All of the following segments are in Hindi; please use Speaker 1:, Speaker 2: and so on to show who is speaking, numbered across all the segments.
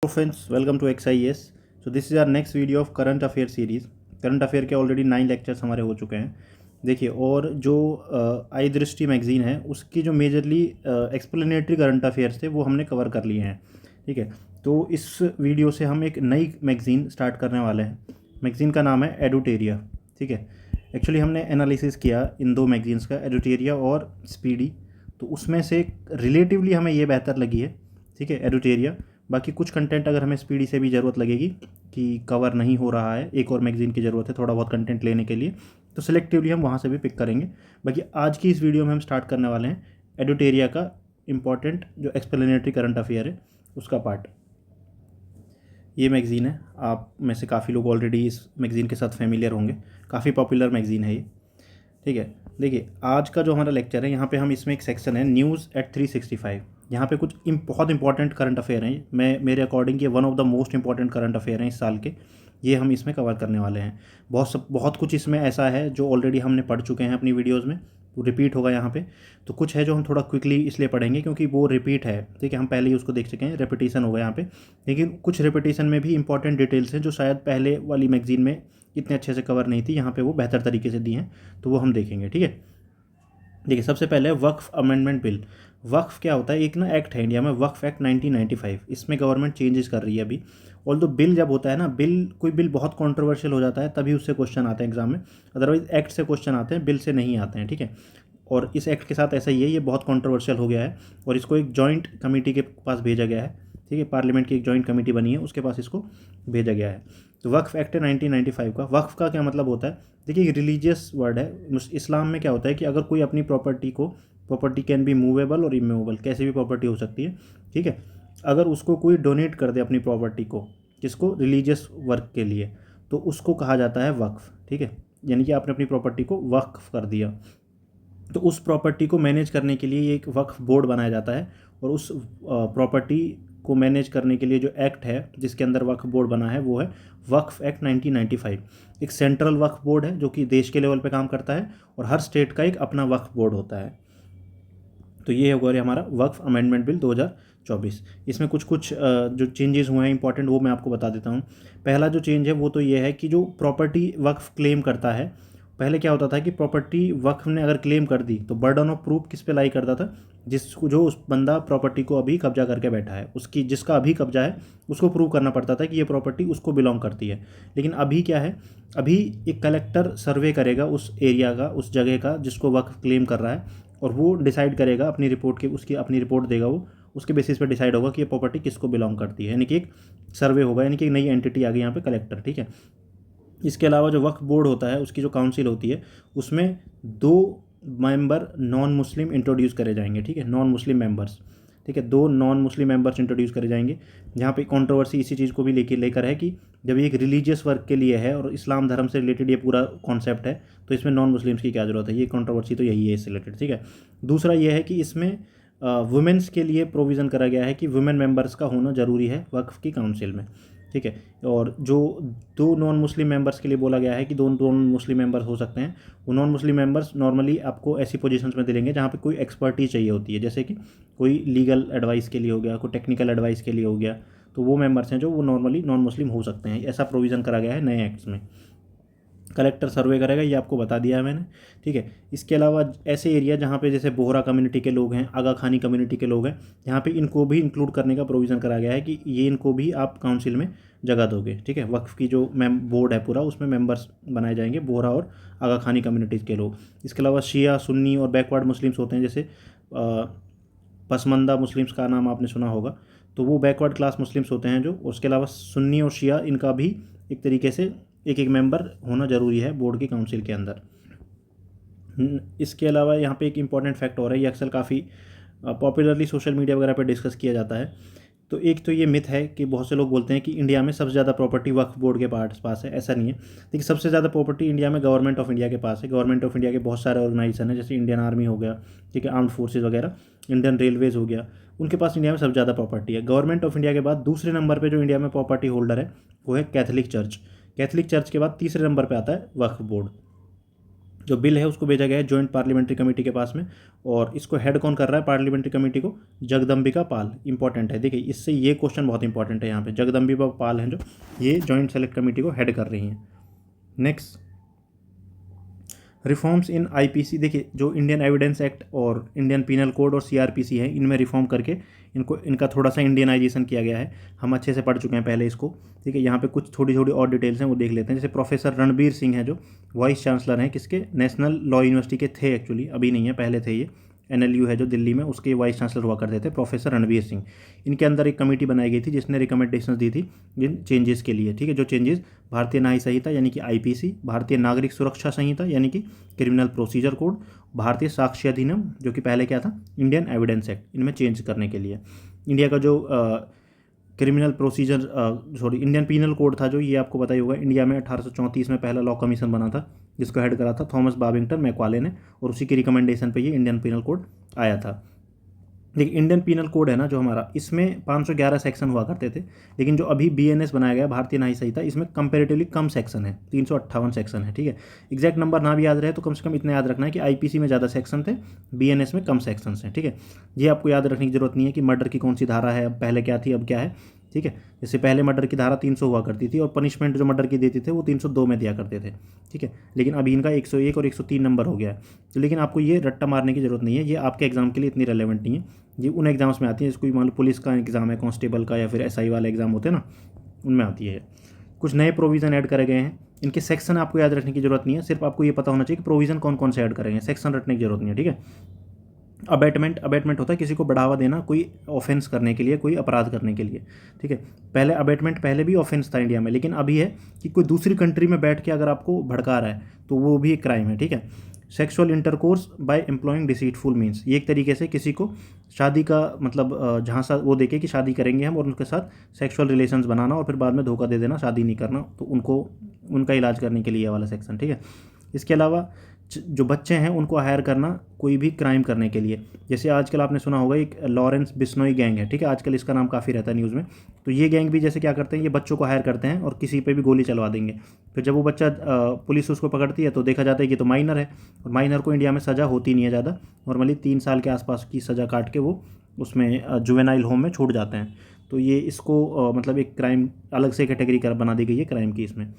Speaker 1: Hello friends, welcome to XIS. So this is our next video of current affair series. Current affair के ऑलरेडी 9 लेक्चर्स हमारे हो चुके हैं। देखिए, और जो आई दृष्टि मैगज़ीन है उसकी जो मेजरली एक्सप्लेनेटरी करंट अफेयर्स थे वो हमने कवर कर लिए हैं। ठीक है, तो इस वीडियो से हम एक नई मैगज़ीन स्टार्ट करने वाले हैं। मैगज़ीन का नाम है एडुटेरिया। ठीक है, एक्चुअली हमने एनालिसिस किया इन दो मैगज़ीन्स का, एडुटेरिया और स्पीडी, तो उसमें से रिलेटिवली हमें ये बेहतर लगी है। ठीक है, एडुटेरिया। बाकी कुछ कंटेंट अगर हमें स्पीडी से भी ज़रूरत लगेगी कि कवर नहीं हो रहा है, एक और मैगज़ीन की ज़रूरत है थोड़ा बहुत कंटेंट लेने के लिए, तो सिलेक्टिवली हम वहाँ से भी पिक करेंगे। बाकी आज की इस वीडियो में हम स्टार्ट करने वाले हैं एडुटेरिया का इम्पॉर्टेंट जो एक्सप्लेनेटरी करंट अफेयर है उसका पार्ट। ये मैगज़ीन है, आप में से काफ़ी लोग ऑलरेडी इस मैगज़ीन के साथ फेमिलियर होंगे, काफ़ी पॉपुलर मैगज़ीन है ये। ठीक है, देखिए आज का जो हमारा लेक्चर है यहाँ पे हम इसमें एक सेक्शन है न्यूज़ एट 365। यहाँ पे कुछ बहुत इंपॉर्टेंट करंट अफेयर हैं, मैं मेरे अकॉर्डिंग ये one of the most important current affair हैं इस साल के, ये हम इसमें कवर करने वाले हैं। बहुत कुछ इसमें ऐसा है जो ऑलरेडी हमने पढ़ चुके हैं अपनी वीडियोज़ में, वो रिपीट होगा यहाँ पे। तो कुछ है जो हम थोड़ा क्विकली इसलिए पढ़ेंगे क्योंकि वो रिपीट है। ठीक है, हम पहले ही उसको देख चुके हैं, रेपिटेशन होगा यहाँ पे, लेकिन कुछ रेपिटेशन में भी इंपॉर्टेंट डिटेल्स हैं जो शायद पहले वाली मैगजीन में इतने अच्छे से कवर नहीं थी, यहाँ पे वो बेहतर तरीके से दी हैं, तो वो हम देखेंगे। ठीक है, देखिए सबसे पहले वक्फ अमेंडमेंट बिल। वक्फ क्या होता है? एक ना एक्ट है इंडिया में, वक्फ एक्ट 1995। इसमें गवर्नमेंट चेंजेस कर रही है अभी। ऑल दो बिल जब होता है ना, कोई बिल बहुत कंट्रोवर्शियल हो जाता है तभी उससे क्वेश्चन आते हैं एग्जाम में, अदरवाइज एक्ट से क्वेश्चन आते हैं, बिल से नहीं आते हैं। ठीक है, और इस एक्ट के साथ ऐसा ही है, ये बहुत कंट्रोवर्शियल हो गया है और इसको एक जॉइंट कमेटी के पास भेजा गया है। ठीक है, पार्लियामेंट की एक जॉइंट कमेटी बनी है, उसके पास इसको भेजा गया है। तो वक्फ एक्ट है 1995 का। वक्फ का क्या मतलब होता है? देखिए, रिलीजियस वर्ड है। इस्लाम में क्या होता है कि अगर कोई अपनी प्रॉपर्टी कैन बी मूवेबल और इमूवेबल, कैसे भी प्रॉपर्टी हो सकती है। ठीक है, अगर उसको कोई डोनेट कर दे अपनी प्रॉपर्टी को, किसको? रिलीजियस वर्क के लिए, तो उसको कहा जाता है वक्फ। ठीक है, यानी कि आपने अपनी प्रॉपर्टी को वक्फ कर दिया। तो उस प्रॉपर्टी को मैनेज करने के लिए एक वक्फ बोर्ड बनाया जाता है, और उस प्रॉपर्टी को मैनेज करने के लिए जो एक्ट है जिसके अंदर वक्फ बोर्ड बना है वो है वक्फ एक्ट 1995। एक सेंट्रल वक्फ बोर्ड है जो कि देश के लेवल पे काम करता है, और हर स्टेट का एक अपना वक्फ बोर्ड होता है। तो ये होगा हमारा वक्फ अमेंडमेंट बिल 2024। इसमें कुछ जो चेंजेस हुए हैं इंपॉर्टेंट, वो मैं आपको बता देता हूँ। पहला जो चेंज है वो तो ये है कि जो प्रॉपर्टी वक्फ क्लेम करता है, पहले क्या होता था कि प्रॉपर्टी वक्फ ने अगर क्लेम कर दी तो बर्डन ऑफ प्रूफ किस पे लाई करता था? जो उस बंदा प्रॉपर्टी को अभी कब्जा करके बैठा है, उसकी जिसका अभी कब्जा है उसको प्रूव करना पड़ता था कि ये प्रॉपर्टी उसको बिलोंग करती है। लेकिन अभी क्या है, अभी एक कलेक्टर सर्वे करेगा उस एरिया का, उस जगह का जिसको वक्फ क्लेम कर रहा है, और वो डिसाइड करेगा अपनी रिपोर्ट के, उसकी अपनी रिपोर्ट देगा वो, उसके बेसिस पे डिसाइड होगा कि ये प्रॉपर्टी किसको बिलोंग करती है। यानी कि एक सर्वे होगा, यानी कि एक नई एंटिटी आ गई यहाँ पे, कलेक्टर। ठीक है, इसके अलावा जो वक्फ बोर्ड होता है उसकी जो काउंसिल होती है उसमें 2 मेंबर नॉन मुस्लिम इंट्रोड्यूस करे जाएंगे। ठीक है, नॉन मुस्लिम मेंबर्स। ठीक है, 2 नॉन मुस्लिम मेंबर्स इंट्रोड्यूस करे जाएंगे। यहाँ पे कंट्रोवर्सी इसी चीज़ को भी लेकर है कि जब ये एक रिलीजियस वर्क के लिए है और इस्लाम धर्म से रिलेटेड ये पूरा कॉन्सेप्ट है, तो इसमें नॉन मुस्लिम्स की क्या ज़रूरत है? ये कंट्रोवर्सी तो यही है इससे रिलेटेड। ठीक है, दूसरा ये है कि इसमें वुमेंस के लिए प्रोविज़न करा गया है कि वुमेन मेंबर्स का होना ज़रूरी है वक्फ की काउंसिल में। ठीक है, और जो 2 नॉन मुस्लिम मेंबर्स के लिए बोला गया है कि 2 नॉन मुस्लिम मेंबर्स हो सकते हैं, वो नॉन मुस्लिम मेंबर्स नॉर्मली आपको ऐसी पोजीशंस में दिलेंगे जहाँ पे कोई एक्सपर्टीज चाहिए होती है, जैसे कि कोई लीगल एडवाइस के लिए हो गया, कोई टेक्निकल एडवाइस के लिए हो गया, तो वो मेंबर्स हैं जो वो नॉर्मली नॉन मुस्लिम हो सकते हैं। ऐसा प्रोविज़न करा गया है नए एक्ट्स में। कलेक्टर सर्वे करेगा, ये आपको बता दिया है मैंने। ठीक है, इसके अलावा ऐसे एरिया जहाँ पे जैसे बोहरा कम्युनिटी के लोग हैं, आगा खानी कम्युनिटी के लोग हैं, यहाँ पे इनको भी इंक्लूड करने का प्रोविज़न करा गया है कि ये इनको भी आप काउंसिल में जगह दोगे। ठीक है, वक्फ की जो बोर्ड है पूरा, उसमें मेंबर्स बनाए जाएंगे बोहरा और आगा खानी कम्युनिटीज़ के लोग। इसके अलावा शिया, सुन्नी और बैकवर्ड मुस्लिम्स होते हैं, जैसे पसमंदा मुस्लिम्स का नाम आपने सुना होगा, तो वो बैकवर्ड क्लास मुस्लिम्स होते हैं जो। उसके अलावा सुन्नी और शिया, इनका भी एक तरीके से एक मेंबर होना ज़रूरी है बोर्ड की काउंसिल के अंदर। इसके अलावा यहाँ पे एक इम्पॉर्टेंट फैक्ट हो रहा है, ये अक्सर काफ़ी पॉपुलरली सोशल मीडिया वगैरह पे डिस्कस किया जाता है। तो एक तो ये मिथ है कि बहुत से लोग बोलते हैं कि इंडिया में सबसे ज़्यादा प्रॉपर्टी वक्फ बोर्ड के पास है। ऐसा नहीं है। देखिए, सबसे ज़्यादा प्रॉपर्टी इंडिया में गवर्नमेंट ऑफ इंडिया के पास है। गवर्नमेंट ऑफ इंडिया के बहुत सारे ऑर्गेनाइजेशन है, जैसे इंडियन आर्मी हो गया, ठीक है, आर्म्ड फोर्सेज वगैरह, इंडियन रेलवेज़ हो गया, उनके पास इंडिया में सबसे ज़्यादा प्रॉपर्टी है। गवर्नमेंट ऑफ इंडिया के बाद दूसरे नंबर पर जो इंडिया में प्रॉपर्टी होल्डर है वो है कैथलिक चर्च। कैथलिक चर्च के बाद तीसरे नंबर पर आता है वक्फ बोर्ड। जो बिल है उसको भेजा गया है जॉइंट पार्लियामेंट्री कमेटी के पास में, और इसको हेड कौन कर रहा है पार्लियामेंट्री कमेटी को? जगदम्बिका पाल। इंपॉर्टेंट है, देखिए इससे ये क्वेश्चन बहुत इंपॉर्टेंट है यहाँ पे, जगदम्बिका पाल हैं जो ये जॉइंट सेलेक्ट कमेटी को हेड कर रही हैं। Next, reforms in IPC. देखिए जो इंडियन एविडेंस एक्ट और इंडियन पीनल कोड और सीआरपीसी है, इनमें रिफॉर्म करके इनका थोड़ा सा इंडियनाइजेशन किया गया है। हम अच्छे से पढ़ चुके हैं पहले इसको, ठीक है। यहाँ पे कुछ थोड़ी थोड़ी और डिटेल्स हैं वो देख लेते हैं। जैसे प्रोफेसर रणबीर सिंह है जो वाइस चांसलर हैं किसके? नेशनल लॉ यूनिवर्सिटी के थे, एक्चुअली अभी नहीं है, पहले थे ये। NLU है जो दिल्ली में, उसके वाइस चांसलर हुआ करते थे प्रोफेसर रणबीर सिंह। इनके अंदर एक कमेटी बनाई गई थी जिसने रिकमेंडेशंस दी थी जिन चेंजेस के लिए, ठीक है। जो चेंजेस भारतीय न्याय संहिता यानी कि आईपीसी, भारतीय नागरिक सुरक्षा संहिता यानी कि क्रिमिनल प्रोसीजर कोड, भारतीय साक्ष्य अधिनियम जो कि पहले क्या था? इंडियन एविडेंस एक्ट, इनमें चेंज करने के लिए। इंडिया का जो criminal procedure Indian Penal Code था जो, ये आपको पता ही होगा, इंडिया में 1834 में पहला लॉ कमीशन बना था जिसको हेड करा था थॉमस बाबिंगटन मैकॉले ने, और उसी की रिकमेंडेशन पे ये इंडियन पीनल कोड आया था। देखिए इंडियन पीनल कोड है ना जो हमारा, इसमें 511 सेक्शन हुआ करते थे, लेकिन जो अभी BNS बनाया गया भारतीय न्याय संहिता, इसमें कंपैरेटिवली कम सेक्शन है, 358 सेक्शन है, ठीक है। एग्जैक्ट नंबर ना भी याद रहे तो कम से कम इतना याद रखना है कि आईपीसी में ज़्यादा सेक्शन थे, BNS में कम सेक्शन हैं, ठीक है। ये आपको याद रखने की जरूरत नहीं है कि मर्डर की कौन सी धारा है, अब पहले क्या थी अब क्या है, ठीक है। जैसे पहले मर्डर की धारा 300 हुआ करती थी और पनिशमेंट जो मर्डर की देती थे वो 302 में दिया करते थे, ठीक है। लेकिन अभी इनका 101 और 103 नंबर हो गया है। तो लेकिन आपको ये रट्टा मारने की जरूरत नहीं है, ये आपके एग्जाम के लिए इतनी रेलेवेंट नहीं है। ये उन एग्जाम्स में आती है जिसको मान लो पुलिस का एग्जाम है, कांस्टेबल का, या फिर SI वाले एग्जाम होते हैं ना, उनमें आती है। कुछ नए प्रोविज़न ऐड करे गए हैं, इनके सेक्शन आपको याद रखने की जरूरत नहीं है, सिर्फ आपको ये पता होना चाहिए कि प्रोविज़न कौन कौन से ऐड करेंगे, सेक्शन रटने की जरूरत नहीं है, ठीक है। अबेटमेंट होता है किसी को बढ़ावा देना कोई ऑफेंस करने के लिए, कोई अपराध करने के लिए, ठीक है। पहले अबेटमेंट पहले भी ऑफेंस था इंडिया में, लेकिन अभी है कि कोई दूसरी कंट्री में बैठ के अगर आपको भड़का रहा है तो वो भी एक क्राइम है, ठीक है। Sexual intercourse by employing deceitful means, ये एक तरीके से किसी को शादी का मतलब झांसा वो देके कि शादी करेंगे हम और उनके साथ सेक्सुअल रिलेशंस बनाना और फिर बाद में धोखा दे देना, शादी नहीं करना, तो उनको उनका इलाज करने के लिए ये वाला सेक्शन, ठीक है। इसके अलावा जो बच्चे हैं उनको हायर करना कोई भी क्राइम करने के लिए, जैसे आजकल आपने सुना होगा एक लॉरेंस बिश्नोई गैंग है, ठीक है, आजकल इसका नाम काफ़ी रहता है न्यूज़ में। तो ये गैंग भी जैसे क्या करते हैं, ये बच्चों को हायर करते हैं और किसी पे भी गोली चलवा देंगे। फिर जब वो बच्चा पुलिस उसको पकड़ती है तो देखा जाता है कि तो माइनर है, और माइनर को इंडिया में सज़ा होती नहीं है ज़्यादा, नॉर्मली 3 साल के आसपास की सज़ा काट के वो उसमें जुवेनाइल होम में छूट जाते हैं। तो ये इसको मतलब एक क्राइम अलग से कैटेगरी बना दी गई है क्राइम की। इसमें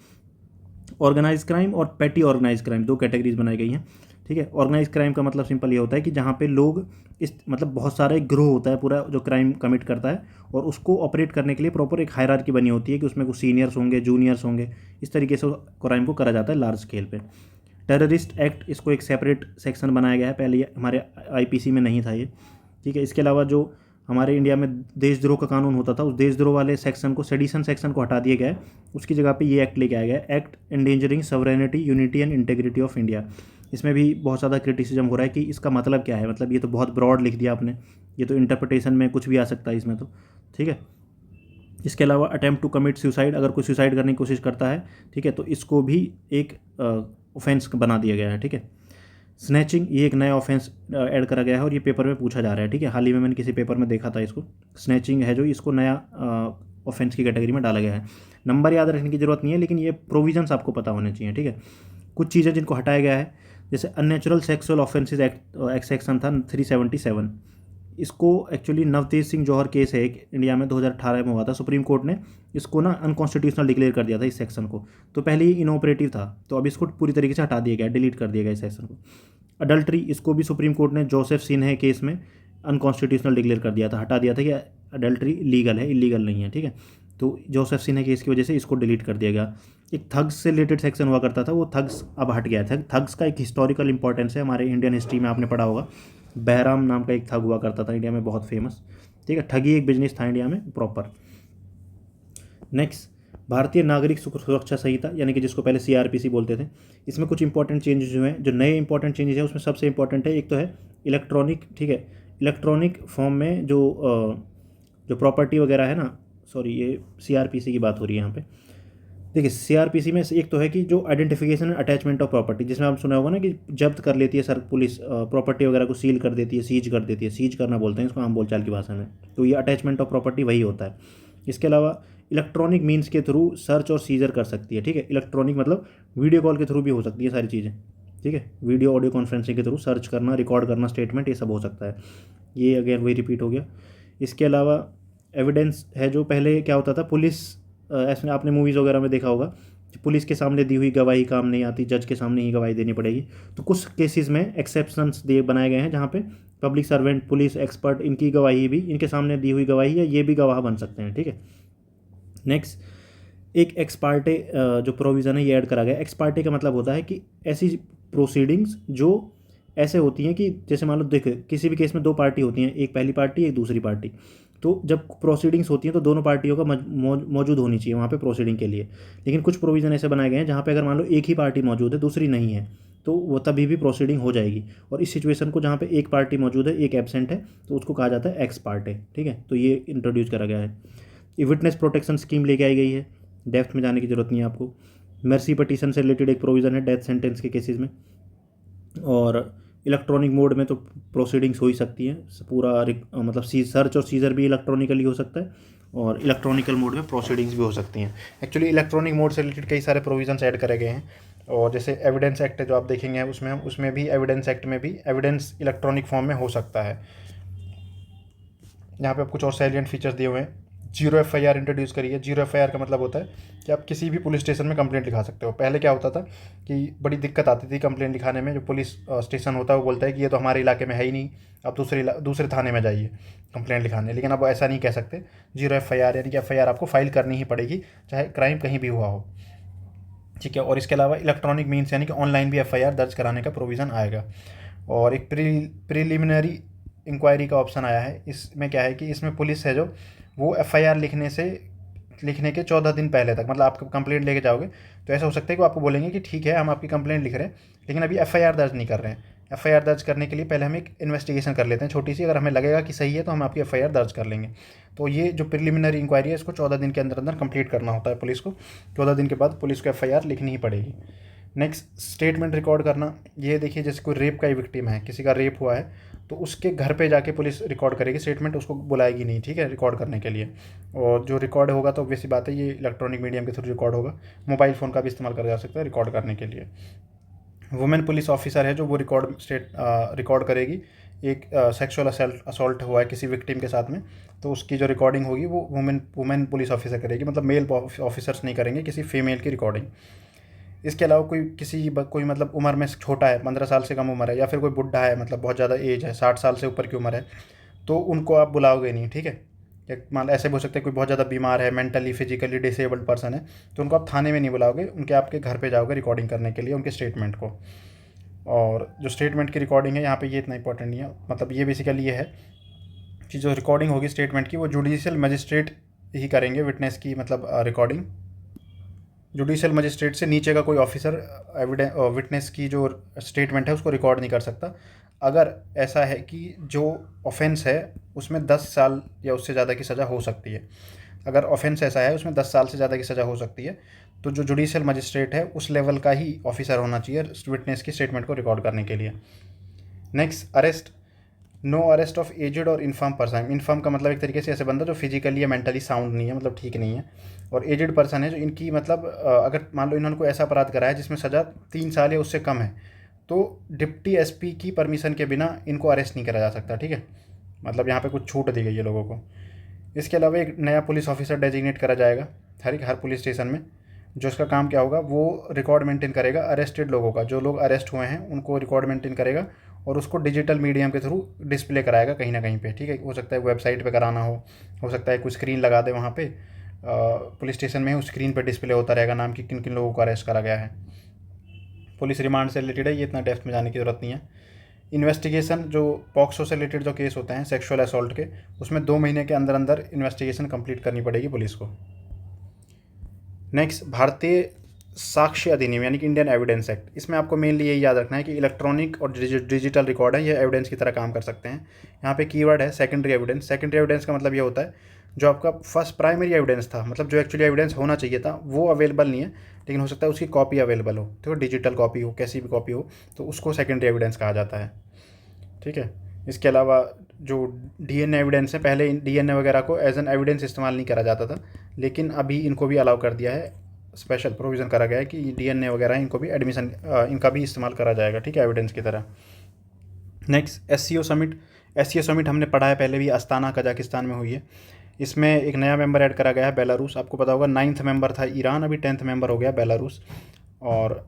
Speaker 1: ऑर्गेनाइज क्राइम और पेटी ऑर्गेनाइज क्राइम 2 कैटेगरीज बनाई गई हैं, ठीक है। ऑर्गेनाइज क्राइम का मतलब सिंपल ये होता है कि जहाँ पे लोग इस मतलब बहुत सारा एक ग्रोह होता है पूरा जो क्राइम कमिट करता है, और उसको ऑपरेट करने के लिए प्रॉपर एक हायरार्की बनी होती है कि उसमें कुछ सीनियर्स होंगे, जूनियर्स होंगे, इस तरीके से क्राइम को करा जाता है लार्ज स्केल पे। टेररिस्ट एक्ट, इसको एक सेपरेट सेक्शन बनाया गया है, पहले हमारे आईपीसी में नहीं था ये, ठीक है। इसके अलावा जो हमारे इंडिया में देशद्रोह का कानून होता था, उस देशद्रोह वाले सेक्शन को, सेडिशन सेक्शन को हटा दिया गया है, उसकी जगह पे ये एक्ट लेके आया गया है, act endangering sovereignty, unity and integrity of India. इसमें भी बहुत ज़्यादा क्रिटिसिज्म हो रहा है कि इसका मतलब क्या है, मतलब ये तो बहुत ब्रॉड लिख दिया आपने, ये तो इंटरप्रिटेशन में कुछ भी आ सकता है इसमें तो, ठीक है। इसके अलावा अटेम्प्ट टू कमिट सुसाइड, अगर कोई सुसाइड करने की कोशिश करता है, ठीक है, तो इसको भी एक ऑफेंस बना दिया गया है, ठीक है। स्नैचिंग, ये एक नया ऑफेंस ऐड करा गया है और ये पेपर में पूछा जा रहा है, ठीक है। हाल ही में मैंने किसी पेपर में देखा था इसको, स्नैचिंग है जो, इसको नया ऑफेंस की कैटेगरी में डाला गया है। नंबर याद रखने की जरूरत नहीं है, लेकिन ये प्रोविजंस आपको पता होने चाहिए, ठीक है। कुछ चीज़ें जिनको हटाया गया है, जैसे unnatural sexual offences act section था 377, इसको एक्चुअली नवतेज सिंह जौहर केस है एक इंडिया में 2018 में हुआ था, सुप्रीम कोर्ट ने इसको ना अनकॉन्स्टिट्यूशनल डिक्लेयर कर दिया था इस सेक्शन को। तो पहले ये इनऑपरेटिव था, तो अब इसको पूरी तरीके से हटा दिया गया, डिलीट कर दिया गया इस सेक्शन को। अडल्ट्री, इसको भी सुप्रीम कोर्ट ने जोसेफ सिन्हा केस में अनकॉन्स्टिट्यूशनल डिक्लेयर कर दिया था, हटा दिया था कि अडल्ट्री लीगल है, इलीगल नहीं है, ठीक है। तो जोसेफ सिन्हा केस की वजह से इसको डिलीट कर दिया गया। एक थग्स से रिलेटेड सेक्शन हुआ करता था, वो थग्स अब हट गया था। थग्स का एक हिस्टोरिकल इंपॉर्टेंस है, हमारे इंडियन हिस्ट्री में आपने पढ़ा होगा, बहराम नाम का एक थग हुआ करता था इंडिया में, बहुत फेमस, ठीक है। ठगी एक बिजनेस था इंडिया में प्रॉपर। नेक्स्ट, भारतीय नागरिक सुरक्षा संहिता यानी कि जिसको पहले CRPC बोलते थे, इसमें कुछ इंपॉर्टेंट चेंजेस जो हैं, जो नए इंपॉर्टेंट चेंजेस हैं उसमें सबसे इंपॉर्टेंट है, एक तो है इलेक्ट्रॉनिक, ठीक है। इलेक्ट्रॉनिक फॉर्म में जो प्रॉपर्टी वगैरह है ना, सॉरी ये CRPC की बात हो रही है यहाँ पे। देखिए CRPC में एक तो है कि जो identification and attachment of property, जिसमें आप सुना होगा ना कि जब्त कर लेती है सर पुलिस प्रॉपर्टी वगैरह को, सील कर देती है, सीज कर देती है, सीज करना बोलते हैं इसको आम बोलचाल की भाषा में, तो ये अटैचमेंट ऑफ प्रॉपर्टी वही होता है। इसके अलावा इलेक्ट्रॉनिक मीन्स के थ्रू सर्च और सीजर कर सकती है, ठीक है। इलेक्ट्रॉनिक मतलब वीडियो कॉल के थ्रू भी हो सकती है सारी चीज़ें, ठीक है, वीडियो ऑडियो कॉन्फ्रेंसिंग के थ्रू सर्च करना, रिकॉर्ड करना स्टेटमेंट, ये सब हो सकता है। ये अगेन वही रिपीट हो गया। इसके अलावा एविडेंस है जो पहले क्या होता था, पुलिस ऐसे आपने मूवीज़ वगैरह में देखा होगा कि पुलिस के सामने दी हुई गवाही काम नहीं आती, जज के सामने ही गवाही देनी पड़ेगी। तो कुछ केसेस में एक्सेप्शंस दे बनाए गए हैं जहाँ पे पब्लिक सर्वेंट, पुलिस, एक्सपर्ट, इनकी गवाही भी, इनके सामने दी हुई गवाही है, ये भी गवाह बन सकते हैं। ठीक है, नेक्स्ट एक एक्स पार्टे जो प्रोविज़न है ये ऐड करा गया। एक्स पार्टे का मतलब होता है कि ऐसी प्रोसीडिंग्स जो ऐसे होती हैं कि जैसे मान लो देखो किसी भी केस में दो पार्टी होती हैं, एक पहली पार्टी एक दूसरी पार्टी। तो जब प्रोसीडिंग्स होती हैं तो दोनों पार्टियों का मौजूद होनी चाहिए वहाँ पे प्रोसीडिंग के लिए। लेकिन कुछ प्रोविज़न ऐसे बनाए गए हैं जहाँ पे अगर मान लो एक ही पार्टी मौजूद है दूसरी नहीं है तो वो तभी भी प्रोसीडिंग हो जाएगी। और इस सिचुएशन को जहाँ पे एक पार्टी मौजूद है एक एब्सेंट है तो उसको कहा जाता है एक्स पार्टे। ठीक है, तो ये इंट्रोड्यूस करा गया है। ये विटनेस प्रोटेक्शन स्कीम लेके आई गई है, डेप्थ में जाने की जरूरत नहीं है आपको। मर्सी पटिशन से रिलेटेड एक प्रोविज़न है डेथ सेंटेंस के केसेस में। और इलेक्ट्रॉनिक मोड में तो प्रोसीडिंग्स हो ही सकती हैं पूरा मतलब सर्च और सीजर भी इलेक्ट्रॉनिकली हो सकता है और इलेक्ट्रॉनिकल मोड में प्रोसीडिंग्स भी हो सकती हैं। एक्चुअली इलेक्ट्रॉनिक मोड से रिलेटेड कई सारे प्रोविजंस ऐड करे गए हैं। और जैसे एविडेंस एक्ट जो आप देखेंगे उसमें भी एविडेंस एक्ट में भी एविडेंस इलेक्ट्रॉनिक फॉर्म में हो सकता है। यहाँ पे आप कुछ और सैलिएंट फीचर्स दिए हुए हैं। 0 FIR इंट्रोड्यूस करिए। 0 FIR का मतलब होता है कि आप किसी भी पुलिस स्टेशन में कंप्लेंट लिखा सकते हो। पहले क्या होता था कि बड़ी दिक्कत आती थी कंप्लेंट लिखाने में। जो पुलिस स्टेशन होता है वो बोलता है कि ये तो हमारे इलाके में है ही नहीं, आप दूसरे थाने में जाइए कंप्लेंट लिखाने। लेकिन अब ऐसा नहीं कह सकते। 0 FIR यानी कि FIR आपको फाइल करनी ही पड़ेगी चाहे क्राइम कहीं भी हुआ हो। ठीक है, और इसके अलावा इलेक्ट्रॉनिक मीन्स यानी कि ऑनलाइन भी FIR दर्ज कराने का प्रोविज़न आएगा। और एक प्रीलिमिनरी इंक्वायरी का ऑप्शन आया है। इसमें क्या है कि इसमें पुलिस है जो वो FIR लिखने के 14 दिन पहले तक, मतलब आप कंप्लेंट लेके जाओगे तो ऐसा हो सकता है कि वो आपको बोलेंगे कि ठीक है हम आपकी कंप्लेंट लिख रहे हैं लेकिन अभी FIR दर्ज नहीं कर रहे हैं। FIR दर्ज करने के लिए पहले हम एक इन्वेस्टिगेशन कर लेते हैं छोटी सी, अगर हमें लगेगा कि सही है तो हम आपकी FIR दर्ज कर लेंगे। तो ये जो प्रिलिमिनरी इंक्वायरी है इसको 14 दिन के अंदर अंदर कंप्लीट करना होता है पुलिस को। 14 दिन के बाद पुलिस को FIR लिखनी ही पड़ेगी। नेक्स्ट स्टेटमेंट रिकॉर्ड करना। ये देखिए जैसे कोई रेप का ही विक्टिम है, किसी का रेप हुआ है तो उसके घर पे जाके पुलिस रिकॉर्ड करेगी स्टेटमेंट, उसको बुलाएगी नहीं। ठीक है, रिकॉर्ड करने के लिए। और जो रिकॉर्ड होगा तो वैसी बात है ये इलेक्ट्रॉनिक मीडियम के थ्रू रिकॉर्ड होगा। मोबाइल फ़ोन का भी इस्तेमाल करा जा सकता है रिकॉर्ड करने के लिए। वुमेन पुलिस ऑफिसर है जो वो रिकॉर्ड करेगी। एक सेक्सुअल असॉल्ट हुआ है किसी विक्टिम के साथ में तो उसकी जो रिकॉर्डिंग होगी वो वुमेन पुलिस ऑफिसर करेगी, मतलब मेल ऑफिसर्स नहीं करेंगे किसी फीमेल की रिकॉर्डिंग। इसके अलावा कोई मतलब उम्र में छोटा है, 15 साल से कम उम्र है, या फिर कोई बुढ़ा है मतलब बहुत ज़्यादा एज है, 60 साल से ऊपर की उम्र है, तो उनको आप बुलाओगे नहीं। ठीक है, या मान ऐसे भी हो सकता है कोई बहुत ज़्यादा बीमार है, मेंटली फिजिकली डिसेबल्ड पर्सन है, तो उनको आप थाने में नहीं बुलाओगे, उनके आपके घर पे जाओगे रिकॉर्डिंग करने के लिए उनके स्टेटमेंट को। और जो स्टेटमेंट की रिकॉर्डिंग है यहाँ पे ये इतना इंपॉर्टेंट नहीं है, मतलब ये बेसिकली ये है कि जो रिकॉर्डिंग होगी स्टेटमेंट की वो जुडिशियल मजिस्ट्रेट ही करेंगे विटनेस की, मतलब रिकॉर्डिंग। जुडिशियल मजिस्ट्रेट से नीचे का कोई ऑफिसर विटनेस की जो स्टेटमेंट है उसको रिकॉर्ड नहीं कर सकता। अगर ऐसा है कि जो ऑफेंस है उसमें 10 साल या उससे ज़्यादा की सज़ा हो सकती है, अगर ऑफेंस ऐसा है उसमें 10 साल से ज़्यादा की सज़ा हो सकती है तो जो जुडिशियल मजिस्ट्रेट है उस लेवल का ही ऑफिसर होना चाहिए विटनेस की स्टेटमेंट को रिकॉर्ड करने के लिए। Next, arrest. No arrest of aged और इन्फर्म पर्सन। इन्फर्म का मतलब एक तरीके से ऐसे बंदा जो फिजिकली या मेंटली साउंड नहीं है, मतलब ठीक नहीं है। और एजेड पर्सन है जो इनकी मतलब अगर मान लो इन्होंने कोई ऐसा अपराध करा है जिसमें सज़ा 3 साल या उससे कम है तो डिप्टी SP की परमिशन के बिना इनको अरेस्ट नहीं करा जा सकता। ठीक है, मतलब यहाँ पे कुछ छूट दी गई है लोगों को। इसके अलावा एक नया पुलिस ऑफिसर डेजिग्नेट करा जाएगा हर पुलिस स्टेशन में, जो उसका काम क्या होगा वो रिकॉर्ड मेंटेन करेगा अरेस्टेड लोगों का, जो लोग अरेस्ट हुए हैं उनको रिकॉर्ड मेंटेन करेगा और उसको डिजिटल मीडियम के थ्रू डिस्प्ले कराएगा कहीं ना कहीं पे। ठीक है, हो सकता है वेबसाइट पे कराना हो सकता है कोई स्क्रीन लगा दे वहाँ पे पुलिस स्टेशन में, उस स्क्रीन पे डिस्प्ले होता रहेगा नाम कि किन किन लोगों को अरेस्ट करा गया है। पुलिस रिमांड से रिलेटेड है, ये इतना डेप्थ में जाने की ज़रूरत नहीं है। इन्वेस्टिगेशन जो पॉक्सो से रिलेटेड जो केस होते हैं सेक्सुअल असॉल्ट के, उसमें 2 महीने के अंदर अंदर इन्वेस्टिगेशन कंप्लीट करनी पड़ेगी पुलिस को। नेक्स्ट, भारतीय साक्ष्य अधिनियम यानी कि इंडियन एविडेंस एक्ट। इसमें आपको मेनली यही याद रखना है कि इलेक्ट्रॉनिक और डिजिटल रिकॉर्ड है, ये एविडेंस की तरह काम कर सकते हैं। यहाँ पे कीवर्ड है सेकेंडरी एविडेंस। सेकेंडरी एविडेंस का मतलब ये होता है जो आपका फर्स्ट प्राइमरी एविडेंस था, मतलब जो एक्चुअली एविडेंस होना चाहिए था वो अवेलेबल नहीं है लेकिन हो सकता है उसकी कॉपी अवेलेबल हो, तो डिजिटल कॉपी हो, कैसी भी कॉपी हो, तो उसको सेकेंडरी एविडेंस कहा जाता है। ठीक है, इसके अलावा जो DNA एविडेंस है, पहले DNA वगैरह को एज एन एविडेंस इस्तेमाल नहीं करा जाता था लेकिन अभी इनको भी अलाउ कर दिया है स्पेशल प्रोविज़न करा गया है कि DNA वगैरह इनको भी एडमिशन इनका भी इस्तेमाल करा जाएगा, ठीक है, एविडेंस की तरह। Next SCO summit. SCO summit हमने पढ़ा है पहले भी, अस्ताना कजाकिस्तान में हुई है। इसमें एक नया मेंबर ऐड करा गया है, बेलारूस। आपको पता होगा 9th मेंबर था ईरान, अभी 10th मेंबर हो गया बेलारूस। और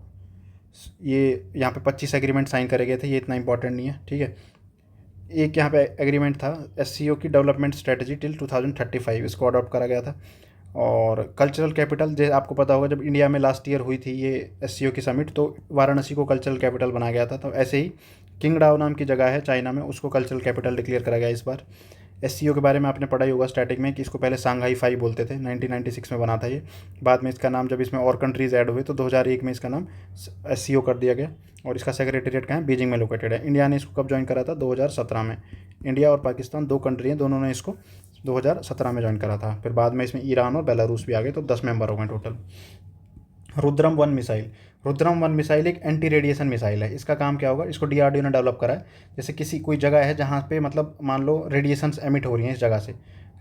Speaker 1: ये यहाँ पे 25 एग्रीमेंट साइन करे गए थे, ये इतना इंपॉर्टेंट नहीं है, ठीक है। एक यहाँ पे एग्रीमेंट था SCO की डेवलपमेंट स्ट्रेटजी टिल 2035, इसको अडॉप्ट करा गया था। और कल्चरल कैपिटल, जैसे आपको पता होगा जब इंडिया में लास्ट ईयर हुई थी ये SCO की समिट, तो वाराणसी को कल्चरल कैपिटल बनाया गया था। तो ऐसे ही किंगडाओ नाम की जगह है चाइना में, उसको कल्चरल कैपिटल डिक्लेयर करा गया इस बार। SCO के बारे में आपने पढ़ा ही होगा स्टार्टिंग में कि इसको पहले सांघाई 5 बोलते थे, 1996 में बना था ये। बाद में इसका नाम, जब इसमें और कंट्रीज़ ऐड हुए तो 2001 में इसका नाम SCO कर दिया गया। और इसका सेक्रेटेरिएट कहाँ है? बीजिंग में लोकेटेड है। इंडिया ने इसको कब ज्वाइन करा था? 2017 में। इंडिया और पाकिस्तान 2 कंट्री हैं, दोनों ने इसको 2017 में ज्वाइन करा था। फिर बाद में इसमें ईरान और बेलारूस भी आ गए, तो 10 मेंबर हो गए total. Rudram 1 missile. Rudram 1 missile एक एंटी रेडिएशन मिसाइल है। इसका काम क्या होगा? इसको DRDO ने डेवलप करा है। जैसे किसी कोई जगह है जहाँ पे मतलब मान लो रेडिएशंस एमिट हो रही हैं, इस जगह से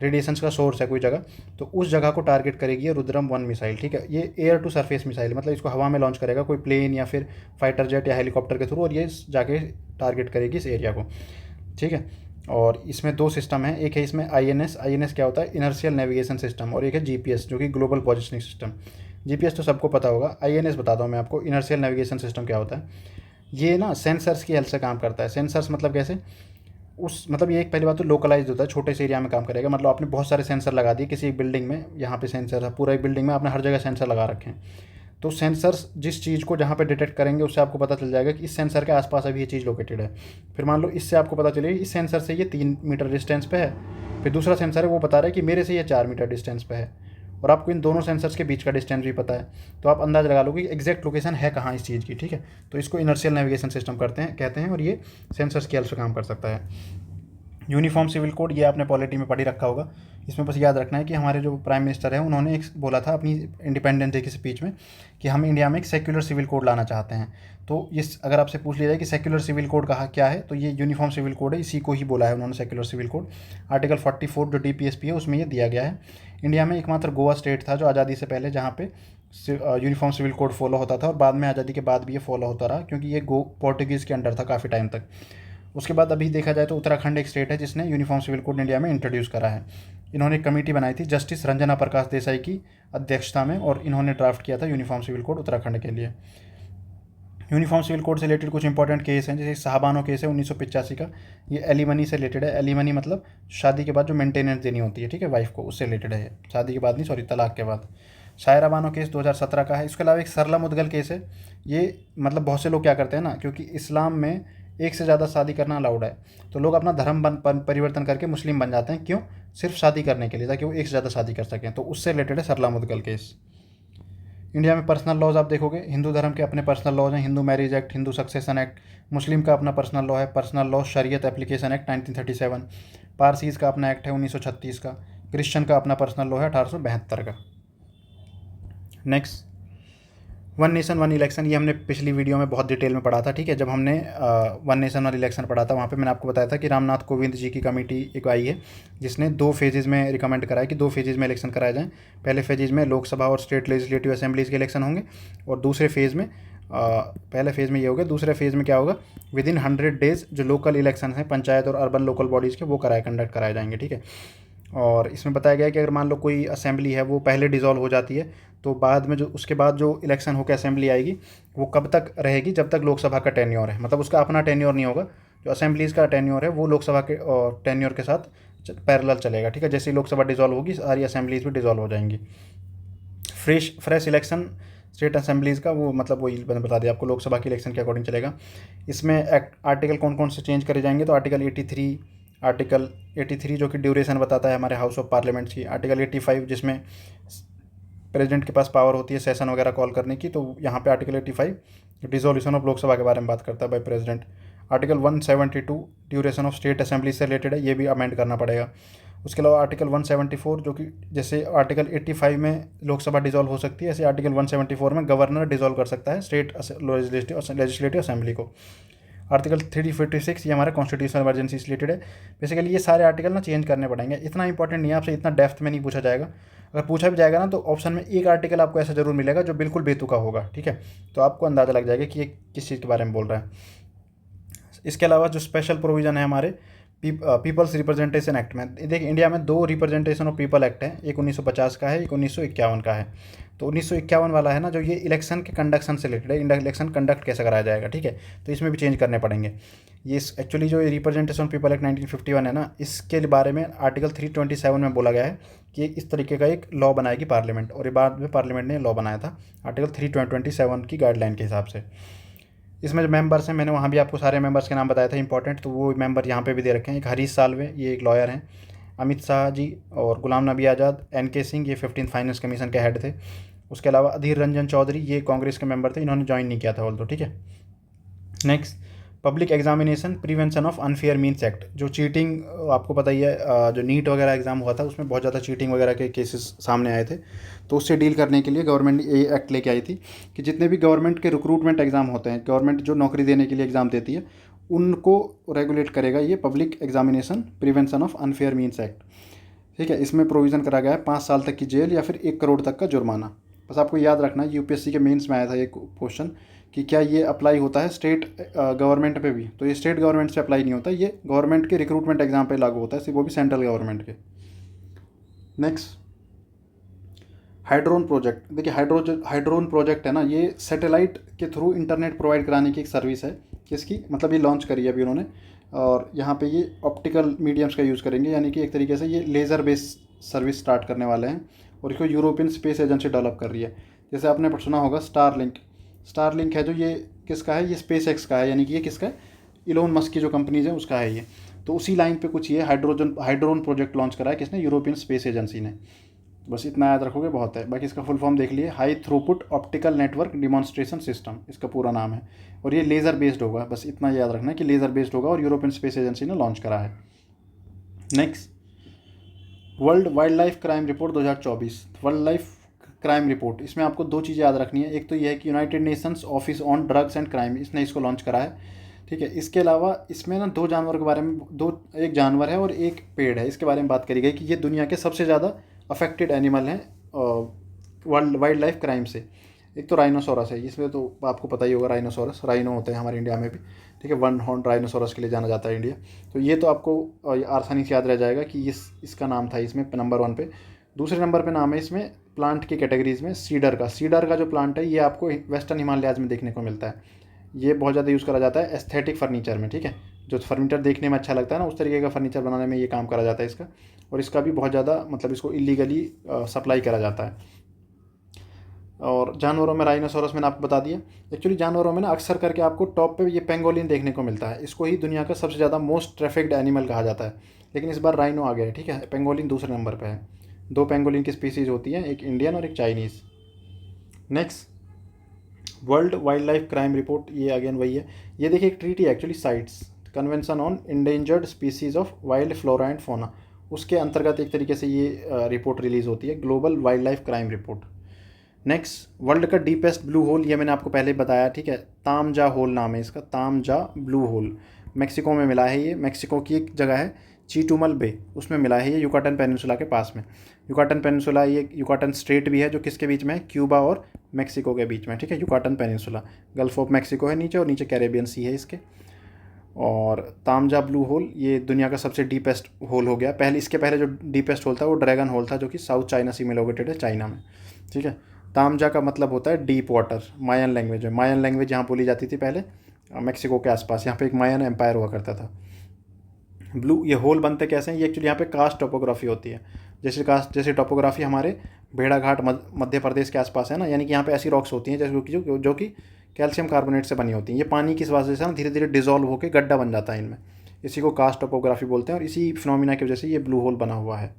Speaker 1: रेडिएशंस का सोर्स है कोई जगह, तो उस जगह को टारगेट करेगी ये रुद्रम 1 मिसाइल, ठीक है। ये एयर टू सरफेस मिसाइल, मतलब इसको हवा में लॉन्च करेगा कोई प्लेन या फिर फाइटर जेट या हेलीकॉप्टर के थ्रू, और ये जाके टारगेट करेगी इस एरिया को, ठीक है। और इसमें 2 सिस्टम हैं, एक है इसमें INS क्या होता है? इनर्शियल नेविगेशन सिस्टम, और एक है GPS जो कि ग्लोबल पोजिशनिंग सिस्टम। GPS तो सबको पता होगा, INS बताता हूँ मैं आपको, इनर्शियल नेविगेशन सिस्टम क्या होता है। ये ना सेंसर्स की हेल्प से काम करता है। सेंसर्स मतलब कैसे? मतलब ये एक पहली बात तो लोकलाइज होता है, छोटे से एरिया में काम करेगा। मतलब आपने बहुत सारे सेंसर लगा दिए किसी एक बिल्डिंग में, यहाँ पे सेंसर है, पूरा एक बिल्डिंग में आपने हर जगह सेंसर लगा रखे हैं, तो सेंसर्स जिस चीज़ को जहाँ पे डिटेक्ट करेंगे उससे आपको पता चल जाएगा कि इस सेंसर के आसपास अभी ये चीज़ लोकेटेड है। फिर मान लो इससे आपको पता चलेगा इस सेंसर से ये 3 मीटर डिस्टेंस पे है। फिर दूसरा सेंसर है वो बता रहा है कि मेरे से ये 4 मीटर डिस्टेंस पे है, और आपको इन दोनों सेंसर्स के बीच का डिस्टेंस भी पता है, तो आप अंदाज़ लगा लो कि एग्जैक्ट लोकेशन है कहाँ इस चीज़ की, ठीक है। तो इसको इनर्शियल नेविगेशन सिस्टम कहते हैं, और ये सेंसर्स की हेल्प से काम कर सकता है। यूनिफॉर्म सिविल कोड, ये आपने पॉलिटी में पढ़ी रखा होगा। इसमें बस याद रखना है कि हमारे जो प्राइम मिनिस्टर हैं उन्होंने एक बोला था अपनी इंडिपेंडेंस डे की स्पीच में कि हम इंडिया में एक सेक्युलर सिविल कोड लाना चाहते हैं। तो ये अगर आपसे पूछ लिया जाए कि सेक्युलर सिविल कोड कहा क्या है, तो ये यूनिफॉर्म सिविल कोड है, इसी को ही बोला है उन्होंने सेक्युलर सिविल कोड। आर्टिकल 44 जो DPSP है उसमें ये दिया गया है। इंडिया में एकमात्र गोवा स्टेट था जो आज़ादी से पहले जहाँ पे यूनिफॉर्म सिविल कोड फॉलो होता था, और बाद में आज़ादी के बाद भी ये फॉलो होता रहा, क्योंकि ये पोर्टुगीज़ के अंडर था काफ़ी टाइम तक। उसके बाद अभी देखा जाए तो उत्तराखंड एक स्टेट है जिसने यूनिफॉर्म सिविल कोड इंडिया में इंट्रोड्यूस करा है। इन्होंने एक कमेटी बनाई थी जस्टिस रंजना प्रकाश देसाई की अध्यक्षता में, और इन्होंने ड्राफ्ट किया था यूनिफॉर्म सिविल कोड उत्तराखंड के लिए। यूनिफॉर्म सिविल कोड से रिलेटेड कुछ इंपॉर्टेंट केस हैं, जैसे साहबानो केस है 1985 का, ये एलिमनी से रिलेटेड है। एलिमनी मतलब शादी के बाद जो मेंटेनेंस देनी होती है, ठीक है, वाइफ को, उससे रिलेटेड है। शादी के बाद नहीं, सॉरी, तलाक के बाद। शायरा बानो केस 2017 का है। इसके अलावा एक सरला मुदगल केस है। ये मतलब बहुत से लोग क्या करते हैं ना, क्योंकि इस्लाम में एक से ज़्यादा शादी करना अलाउड है, तो लोग अपना धर्म परिवर्तन करके मुस्लिम बन जाते हैं। क्यों? सिर्फ शादी करने के लिए, ताकि वो एक से ज़्यादा शादी कर सकें। तो उससे रिलेटेड है सरला मुदगल केस। इंडिया में पर्सनल लॉज आप देखोगे, हिंदू धर्म के अपने पर्सनल लॉज हैं, Hindu marriage act, Hindu succession act. Muslim का अपना पर्सनल लॉ है, personal law Shariat application act 1937। Parsis का अपना एक्ट है 1936 का। क्रिश्चियन का अपना पर्सनल लॉ है 1872 का। नेक्स्ट, 1 नेशन 1 इलेक्शन, ये हमने पिछली वीडियो में बहुत डिटेल में पढ़ा था, ठीक है। जब हमने 1 नेशन 1 इलेक्शन पढ़ा था, वहाँ पे मैंने आपको बताया था कि रामनाथ कोविंद जी की कमेटी एक आई है जिसने 2 फेजेज़ में रिकमेंड करा है कि 2 फेजेज़ में इलेक्शन कराए जाएँ। पहले फेजेज़ में लोकसभा और स्टेट लेजिस्लेटिव असेंबलीज़ के इलेक्शन होंगे, और दूसरे फेज़ में पहले फेज़ में ये होगा, दूसरे फेज़ में क्या होगा, विदिन 100 डेज़ जो लोकल इलेक्शन हैं पंचायत और अर्बन लोकल बॉडीज़ के, वो कंडक्ट कराए जाएंगे, ठीक है। और इसमें बताया गया है कि अगर मान लो कोई असेंबली है वो पहले डिज़ोल्व हो जाती है, तो बाद में जो उसके बाद जो इलेक्शन होकर असेंबली आएगी वो कब तक रहेगी? जब तक लोकसभा का टेन्योर है, मतलब उसका अपना टेन्योर नहीं होगा। जो असेंबलीज़ का टेन्योर है वो लोकसभा के टेन्योर के साथ पैरेलल चलेगा, ठीक है। जैसे ही लोकसभा डिज़ोल्व होगी सारी असेंबलीज़ भी डिज़ोल्व हो जाएंगी। फ्रेश इलेक्शन स्टेट असेंबलीज़ का, वो मतलब वही मैंने बता दिया आपको, लोकसभा के इलेक्शन के अकॉर्डिंग चलेगा। इसमें आर्टिकल कौन कौन से चेंज करे जाएंगे? तो आर्टिकल 83 जो कि ड्यूरेशन बताता है हमारे हाउस ऑफ पार्लियामेंट की। आर्टिकल 85 जिसमें प्रेसिडेंट के पास पावर होती है सेशन वगैरह कॉल करने की, तो यहाँ पे आर्टिकल 85 डिसोल्यूशन ऑफ लोकसभा के बारे में बात करता है by president. Article 172 duration of state assembly से रिलेटेड है, ये भी अमेंड करना पड़ेगा। उसके अलावा आर्टिकल 174 जो कि जैसे आर्टिकल 85 में लोकसभा डिसॉल्व हो सकती है, ऐसे आर्टिकल 174 में गवर्नर डिसॉल्व कर सकता है स्टेट लेजिस्लेटिव असेंबली को। आर्टिकल 356 ये हमारा कॉन्स्टिट्यूशनल इमरजेंसी से रिलेटेड है। बेसिकली ये सारे आर्टिकल ना चेंज करने पड़ेंगे, इतना इंपॉर्टेंट नहीं है, आपसे इतना डेप्थ में नहीं पूछा जाएगा।
Speaker 2: अगर पूछा भी जाएगा ना तो ऑप्शन में एक आर्टिकल आपको ऐसा ज़रूर मिलेगा जो बिल्कुल बेतुका होगा, ठीक है। तो आपको अंदाज़ा लग जाएगा कि ये किस चीज़ के बारे में बोल रहा है। इसके अलावा जो स्पेशल प्रोविज़न है हमारे पीपल्स रिप्रेजेंटेशन एक्ट में, देखिए इंडिया में दो रिप्रेजेंटेशन ऑफ पीपल एक्ट है, एक 1950 का है, एक 1951 का है। तो 1951 वाला है ना जो, ये इलेक्शन के कंडक्शन से रिलेटेड है, इलेक्शन कंडक्ट कैसे कराया जाएगा, ठीक है। तो इसमें भी चेंज करने पड़ेंगे। ये एक्चुअली जो रिप्रेजेंटेशन ऑफ पीपल एक्ट 1951 है ना, इसके बारे में आर्टिकल 327 में बोला गया है कि इस तरीके का एक लॉ बनाएगी पार्लियामेंट, और ये बाद में पार्लियामेंट ने लॉ बनाया था आर्टिकल 327 की गाइडलाइन के हिसाब से। इसमें जो मेंबर्स हैं, मैंने वहाँ भी आपको सारे मेंबर्स के नाम बताया था इंपॉर्टेंट, तो वो मेंबर यहाँ पे भी दे रखे हैं। एक हरीश साल्वे, ये एक लॉयर हैं, अमित शाह जी और गुलाम नबी आज़ाद, NK सिंह, ये 15th फाइनेंस कमीशन के हेड थे। उसके अलावा अधीर रंजन चौधरी, ये कांग्रेस के मेंबर थे, इन्होंने ज्वाइन नहीं किया था ऑल्दो, ठीक है। Next, public examination prevention of unfair means act, जो चीटिंग आपको पता ही है, जो नीट वगैरह एग्ज़ाम हुआ था उसमें बहुत ज़्यादा चीटिंग वगैरह के केसेस सामने आए थे। तो उससे डील करने के लिए गवर्नमेंट ये एक्ट लेके आई थी कि जितने भी गवर्नमेंट के रिक्रूटमेंट एग्ज़ाम होते हैं, गवर्नमेंट जो नौकरी देने के लिए एग्ज़ाम देती है, उनको रेगुलेट करेगा ये public examination prevention of unfair means act, ठीक है। इसमें प्रोविज़न करा गया है 5 साल तक की जेल या फिर 1 करोड़ तक का जुर्माना। बस आपको याद रखना है, UPSC के मेंस में आया था ये क्वेश्चन कि क्या ये अप्लाई होता है स्टेट गवर्नमेंट पे भी। तो ये स्टेट गवर्नमेंट से अप्लाई नहीं होता, ये गवर्नमेंट के रिक्रूटमेंट एग्जाम पे लागू होता है, सिर्फ वो भी सेंट्रल गवर्नमेंट के। नेक्स्ट, हाइड्रोन प्रोजेक्ट, देखिए हाइड्रोन प्रोजेक्ट है ना, ये सैटेलाइट के थ्रू इंटरनेट प्रोवाइड कराने की एक सर्विस है। किसकी, मतलब ये लॉन्च करी है अभी उन्होंने, और यहाँ पे ये ऑप्टिकल मीडियम्स का यूज़ करेंगे, यानी कि एक तरीके से ये लेज़र बेस्ड सर्विस स्टार्ट करने वाले हैं, और इसको यूरोपियन स्पेस एजेंसी डेवलप कर रही है। जैसे आपने सुना होगा स्टारलिंक है जो, ये किसका है, ये स्पेस एक्स का है, यानी कि ये किसका है, इलोन मस्क की जो कंपनीज है उसका है ये। तो उसी लाइन पे कुछ ये हाइड्रोन प्रोजेक्ट लॉन्च करा है किसने, यूरोपियन स्पेस एजेंसी ने। बस इतना याद रखोगे बहुत है, बाकी इसका फुल फॉर्म देख लिए, high throughput optical network demonstration system इसका पूरा नाम है, और ये लेज़र बेस्ड होगा। बस इतना याद रखना है कि लेज़र बेस्ड होगा, और यूरोपियन स्पेस एजेंसी ने लॉन्च करा है। Next, world wild life crime report 2024, world life crime report, इसमें आपको दो चीज़ें याद रखनी है। एक तो यह है कि United Nations office on drugs and crime, इसने इसको लॉन्च करा है, ठीक है। इसके अलावा इसमें ना दो जानवर के बारे में, एक जानवर है और एक पेड़ है, इसके बारे में बात करी गई कि ये दुनिया के सबसे ज़्यादा अफेक्टेड एनिमल हैं वर्ल्ड वाइल्ड लाइफ क्राइम से। एक तो राइनोसोरस है, इसमें तो आपको पता ही होगा, राइनो होते हैं हमारे इंडिया में भी, ठीक है। वन हॉर्न राइनोसोरस के लिए जाना जाता है इंडिया। तो ये तो आपको आसानी से याद रह जाएगा कि इसका नाम था इसमें नंबर 1 पे। दूसरे नंबर पे नाम है इसमें प्लांट की कैटेगरीज में सीडर का जो प्लांट है, ये आपको वेस्टर्न हिमालयाज़ में देखने को मिलता है। ये बहुत ज़्यादा यूज़ करा जाता है एस्थेटिक फर्नीचर में, ठीक है। जो फर्नीचर देखने में अच्छा लगता है ना, उस तरीके का फर्नीचर बनाने में ये काम करा जाता है इसका। और इसका भी बहुत ज़्यादा, मतलब इसको इलीगली सप्लाई करा जाता है। और जानवरों में राइनोसोरस मैंने आपको बता दिया। एक्चुअली जानवरों में ना अक्सर करके आपको टॉप पे ये पेंगोलिन देखने को मिलता है, इसको ही दुनिया का सबसे ज़्यादा मोस्ट ट्रैफिक्ड एनिमल कहा जाता है। लेकिन इस बार राइनो आ गया है, ठीक है। पेंगोलिन दूसरे नंबर पे है। 2 पेंगोलिन की स्पीसीज होती हैं, एक इंडियन और एक Chinese. Next, world wild life crime report, ये अगेन वही है। ये देखिए एक treaty actually, sites convention on endangered species of wild flora and fauna, उसके अंतर्गत एक तरीके से ये रिपोर्ट रिलीज़ होती है, global wild life crime report. Next, world का डीपेस्ट ब्लू होल, ये मैंने आपको पहले ही बताया, ठीक है। तामजा होल नाम है इसका, तामजा ब्लू होल, मेक्सिको में मिला है ये। मेक्सिको की एक जगह है चीटुमल बे, उसमें मिला है ये, युकाटन पेनिनसुला के पास में। युकाटन पेनिनसुला, ये युकाटन स्ट्रेट भी है जो किसके बीच में है, क्यूबा और मेक्सिको के बीच में, ठीक है। Yucatan peninsula, gulf of Mexico है नीचे, और नीचे कैरेबियन सी है इसके। और तामजा ब्लू होल ये दुनिया का सबसे डीपेस्ट होल हो गया। इसके पहले जो डीपेस्ट होल था वो ड्रैगन होल था, जो कि साउथ चाइना सी में लोकेटेड है, चाइना में, ठीक है। तामजा का मतलब होता है डीप वाटर, मायन लैंग्वेज है। मायन लैंग्वेज यहाँ बोली जाती थी पहले मेक्सिको के आसपास, यहाँ पे एक मायन एम्पायर हुआ करता था। ब्लू, ये होल बनते कैसे हैं, ये एक्चुअली यहाँ पे कास्ट टोपोग्राफी होती है। जैसे टोपोग्राफी हमारे भेड़ाघाट मध्य प्रदेश के आसपास है ना, यानी कि यहाँ पे ऐसी रॉक्स होती हैं जैसे जो कि कैल्शियम कार्बोनेट से बनी होती हैं। ये पानी की वजह से ना धीरे धीरे डिजोल्व होकर गड्ढा बन जाता है इनमें, इसी को कास्ट टोपोग्राफी बोलते हैं, और इसी फिनोमिना की वजह से ये ब्लू होल बना हुआ है।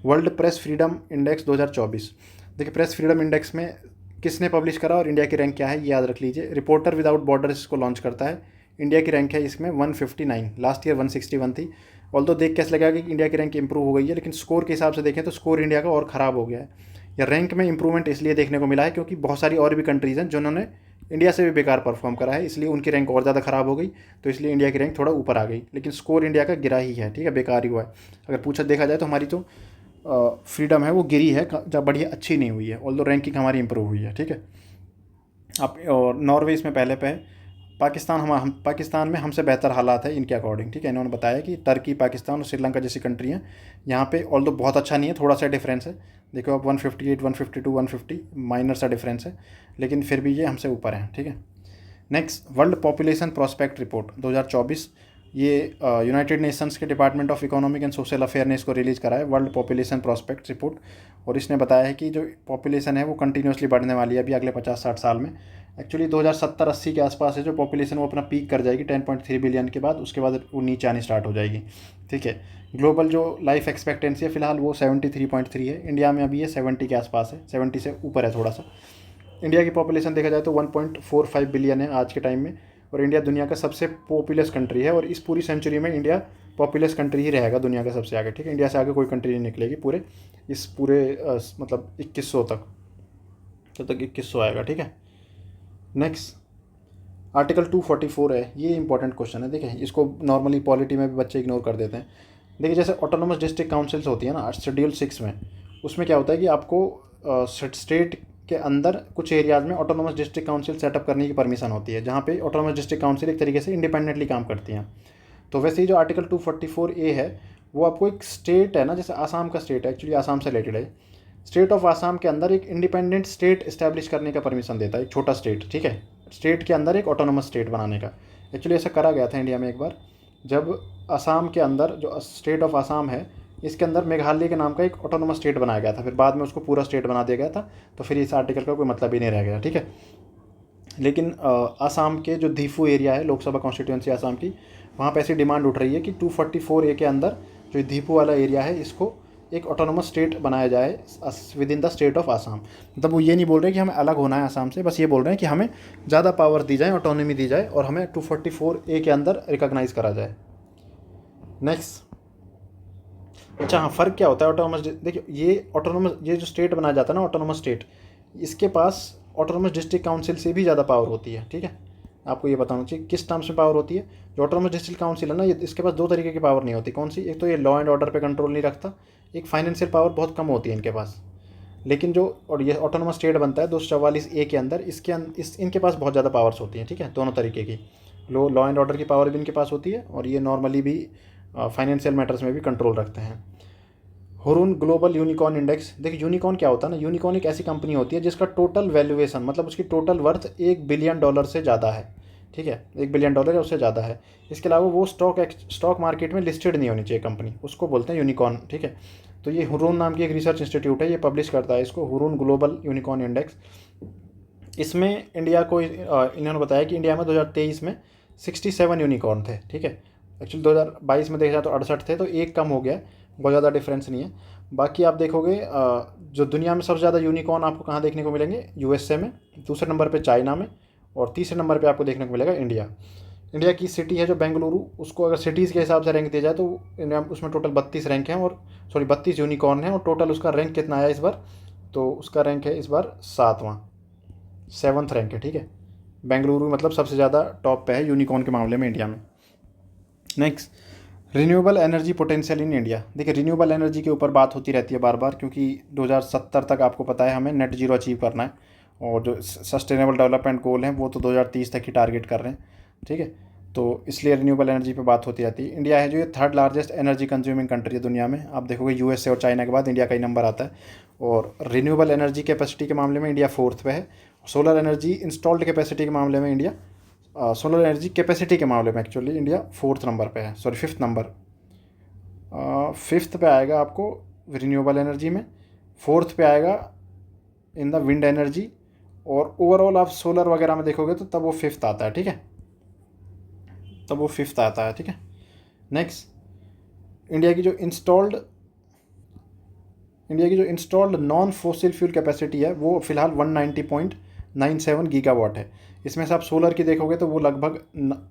Speaker 2: वर्ल्ड प्रेस फ्रीडम इंडेक्स 2024, देखिए प्रेस फ्रीडम इंडेक्स में किसने पब्लिश करा और इंडिया की रैंक क्या है, ये याद रख लीजिए। रिपोर्टर विदाउट बॉर्डर्स इसको लॉन्च करता है। इंडिया की रैंक है इसमें 159, लास्ट ईयर 161 थी। ऑल्दो देख कैसे लगेगा कि इंडिया की रैंक इंप्रूव हो गई है, लेकिन स्कोर के हिसाब से देखें तो स्कोर इंडिया का और ख़राब हो गया है। या रैंक में इंप्रूवमेंट इसलिए देखने को मिला है क्योंकि बहुत सारी और भी कंट्रीज़ हैं जिन्होंने इंडिया से भी बेकार परफॉर्म करा है, इसलिए उनकी रैंक और ज़्यादा ख़राब हो गई, तो इसलिए इंडिया की रैंक थोड़ा ऊपर आ गई। लेकिन स्कोर इंडिया का गिरा ही है, ठीक है, बेकार ही हुआ है। अगर देखा जाए तो हमारी तो फ्रीडम है वो गिरी है, जब बढ़िया अच्छी नहीं हुई है, ऑल्दो रैंकिंग हमारी इंप्रूव हुई है, ठीक है। अब और नॉर्वे इसमें पहले पे है। पाकिस्तान हम पाकिस्तान में हमसे बेहतर हालात है इनके अकॉर्डिंग, ठीक है। इन्होंने बताया कि टर्की, पाकिस्तान और श्रीलंका जैसी कंट्री हैं, यहाँ पे ऑल्दो बहुत अच्छा नहीं है, थोड़ा सा डिफरेंस है। देखो अब 158, 152, 150 माइनर सा डिफरेंस है, लेकिन फिर भी ये हमसे ऊपर है, ठीक है। Next, world population prospect report 2024, ये यूनाइटेड नेशंस के department of economic and social affair ने इसको रिलीज़ करा है, वर्ल्ड पॉपुलेशन प्रोस्पेक्ट रिपोर्ट। और इसने बताया है कि जो पॉपुलेशन है वो कंटिन्यूसली बढ़ने वाली है अभी अगले 50-60 साल में। एक्चुअली 2070-80 के आसपास है जो पॉपुलेशन वो अपना पीक कर जाएगी 10.3 बिलियन के बाद, उसके बाद वो नीचे आनी स्टार्ट हो जाएगी, ठीक है। ग्लोबल जो लाइफ एक्सपेक्टेंसी है फिलहाल वो 73.3 है, इंडिया में अभी ये 70 के आसपास है, 70 से ऊपर है थोड़ा सा। इंडिया की पॉपुलेशन देखा जाए तो 1.45 बिलियन है आज के टाइम में, और इंडिया दुनिया का सबसे पॉपुलस कंट्री है, और इस पूरी सेंचुरी में इंडिया पॉपुलस कंट्री ही रहेगा दुनिया का सबसे आगे, ठीक है। इंडिया से आगे कोई कंट्री नहीं निकलेगी पूरे मतलब 2100 तक, जब तक 2100 आएगा, ठीक है। नेक्स्ट, आर्टिकल 244 है, ये इंपॉर्टेंट क्वेश्चन है, देखिए इसको नॉर्मली पॉलिटी में भी बच्चे इग्नोर कर देते हैं। देखिए जैसे ऑटोनोमस डिस्ट्रिक्ट काउंसिल्स होती है ना शेड्यूल 6 में, उसमें क्या होता है कि आपको स्टेट के अंदर कुछ एरियाज़ में ऑटोनोमस डिस्ट्रिक्ट काउंसिल सेटअप करने की परमिशन होती है, जहाँ पे ऑटोनोमस डिस्ट्रिक्ट काउंसिल एक तरीके से इंडिपेंडेंटली काम करती हैं। तो वैसे ही जो आर्टिकल 244A है वो आपको एक स्टेट है ना, जैसे आसाम का स्टेट है, एक्चुअली आसाम से रिलेटेड है, स्टेट ऑफ आसाम के अंदर एक इंडिपेंडेंट स्टेट इस्टेब्लिश करने का परमिशन देता है, एक छोटा स्टेट, ठीक है। स्टेट के अंदर एक ऑटोनोमस स्टेट बनाने का। एक्चुअली ऐसा करा गया था इंडिया में एक बार, जब आसाम के अंदर जो स्टेट ऑफ आसाम है इसके अंदर मेघालय के नाम का एक ऑटोनोमस स्टेट बनाया गया था, फिर बाद में उसको पूरा स्टेट बना दिया गया था, तो फिर इस आर्टिकल का कोई मतलब ही नहीं रह गया, ठीक है। लेकिन आसाम के जो दीफू एरिया है, लोकसभा कॉन्स्टिट्यूंसी आसाम की, वहाँ पे ऐसी डिमांड उठ रही है कि 244A के अंदर जो दीफू वाला एरिया है इसको एक ऑटोनोमस स्टेट बनाया जाए with in the state of Assam. मतलब वो ये नहीं बोल रहे कि हमें अलग होना है आसाम से, बस ये बोल रहे हैं कि हमें ज़्यादा पावर दी जाए, ऑटोनॉमी दी जाए, और हमें 244A के अंदर रिकॉग्नाइज करा जाए। नेक्स्ट, अच्छा हाँ, फ़र्क क्या होता है ऑटोनोमस, देखिए ये ऑटोनोमस, ये जो स्टेट बनाया जाता है ना ऑटोनोमस स्टेट, इसके पास ऑटोनोमस डिस्ट्रिक्ट काउंसिल से भी ज़्यादा पावर होती है, ठीक है। आपको ये बताना चाहिए किस टर्म्स में पावर होती है। जो ऑटोनोमस डिस्ट्रिक्ट काउंसिल है ना, ये इसके पास दो तरीके की पावर नहीं होती। कौन सी? एक तो ये लॉ एंड ऑर्डर पे कंट्रोल नहीं रखता, एक फाइनेंशियल पावर बहुत कम होती है इनके पास। लेकिन जो और ये ऑटोनोमस स्टेट बनता है 244A के अंदर, इनके पास बहुत ज़्यादा पावर्स होती हैं, ठीक है, दोनों तरीके की। लॉ एंड ऑर्डर की पावर भी इनके पास होती है, और ये नॉर्मली भी फाइनेंशियल मैटर्स में भी कंट्रोल रखते हैं। हुरून ग्लोबल यूनिकॉर्न इंडेक्स, देखिए यूनिकॉर्न क्या होता है ना, यूनिकॉर्न एक ऐसी कंपनी होती है जिसका टोटल वैल्यूएशन, मतलब उसकी टोटल वर्थ $1 बिलियन से ज़्यादा है, ठीक है, $1 बिलियन या उससे ज़्यादा है। इसके अलावा वो स्टॉक मार्केट में लिस्टेड नहीं होनी चाहिए कंपनी, उसको बोलते हैं यूनिकॉर्न, ठीक है। तो ये हुरून नाम की एक रिसर्च इंस्टीट्यूट है, ये पब्लिश करता है इसको, हुरून ग्लोबल यूनिकॉर्न इंडेक्स। इसमें इंडिया को इन्होंने बताया कि इंडिया में 2023 में 67 यूनिकॉर्न थे, ठीक है। एक्चुअली 2022 में देखा जाए तो 68 थे, तो एक कम हो गया, बहुत ज़्यादा डिफरेंस नहीं है। बाकी आप देखोगे जो दुनिया में सबसे ज़्यादा यूनिकॉर्न आपको कहाँ देखने को मिलेंगे, USA में, दूसरे नंबर पे चाइना में, और तीसरे नंबर पे आपको देखने को मिलेगा इंडिया। इंडिया की सिटी है जो बेंगलुरु, उसको अगर सिटीज़ के हिसाब से रैंक दिया जाए तो इंडिया उसमें टोटल 32 रैंक हैं, और 32 यूनिकॉर्न हैं, और टोटल उसका रैंक कितना आया इस बार, तो उसका रैंक है इस बार 7th रैंक है, ठीक है। बेंगलुरु मतलब सबसे ज़्यादा टॉप पे है यूनिकॉर्न के मामले में इंडिया में। Next, renewable energy potential in India. देखिए रिन्यूएबल एनर्जी के ऊपर बात होती रहती है बार बार, क्योंकि 2070 तक आपको पता है हमें नेट जीरो अचीव करना है, और जो सस्टेनेबल डेवलपमेंट गोल हैं वो तो 2030 तक ही टारगेट कर रहे हैं, ठीक है। तो इसलिए रिन्यूएबल एनर्जी पे बात होती रहती है। इंडिया है जो ये 3rd largest energy consuming country है दुनिया में। आप देखोगे USA और चाइना के बाद इंडिया का ही नंबर आता है, और रिन्यूएबल एनर्जी कैपेसिटी के मामले में इंडिया 4th पे है। सोलर एनर्जी इंस्टॉल्ड कैपेसिटी के मामले में इंडिया सोलर एनर्जी कैपेसिटी के मामले में एक्चुअली इंडिया 4th नंबर पे है, सॉरी 5th नंबर, 5th पे आएगा आपको रिन्यूएबल एनर्जी में, 4th पे आएगा इन द विंड एनर्जी, और ओवरऑल आप सोलर वगैरह में देखोगे तो तब वो 5th आता है, ठीक है, तब वो 5th आता है, ठीक है। नेक्स्ट, इंडिया की जो installed non fossil fuel capacity है वो फिलहाल 190.97 गीगावाट है। इसमें से आप सोलर की देखोगे तो वो लगभग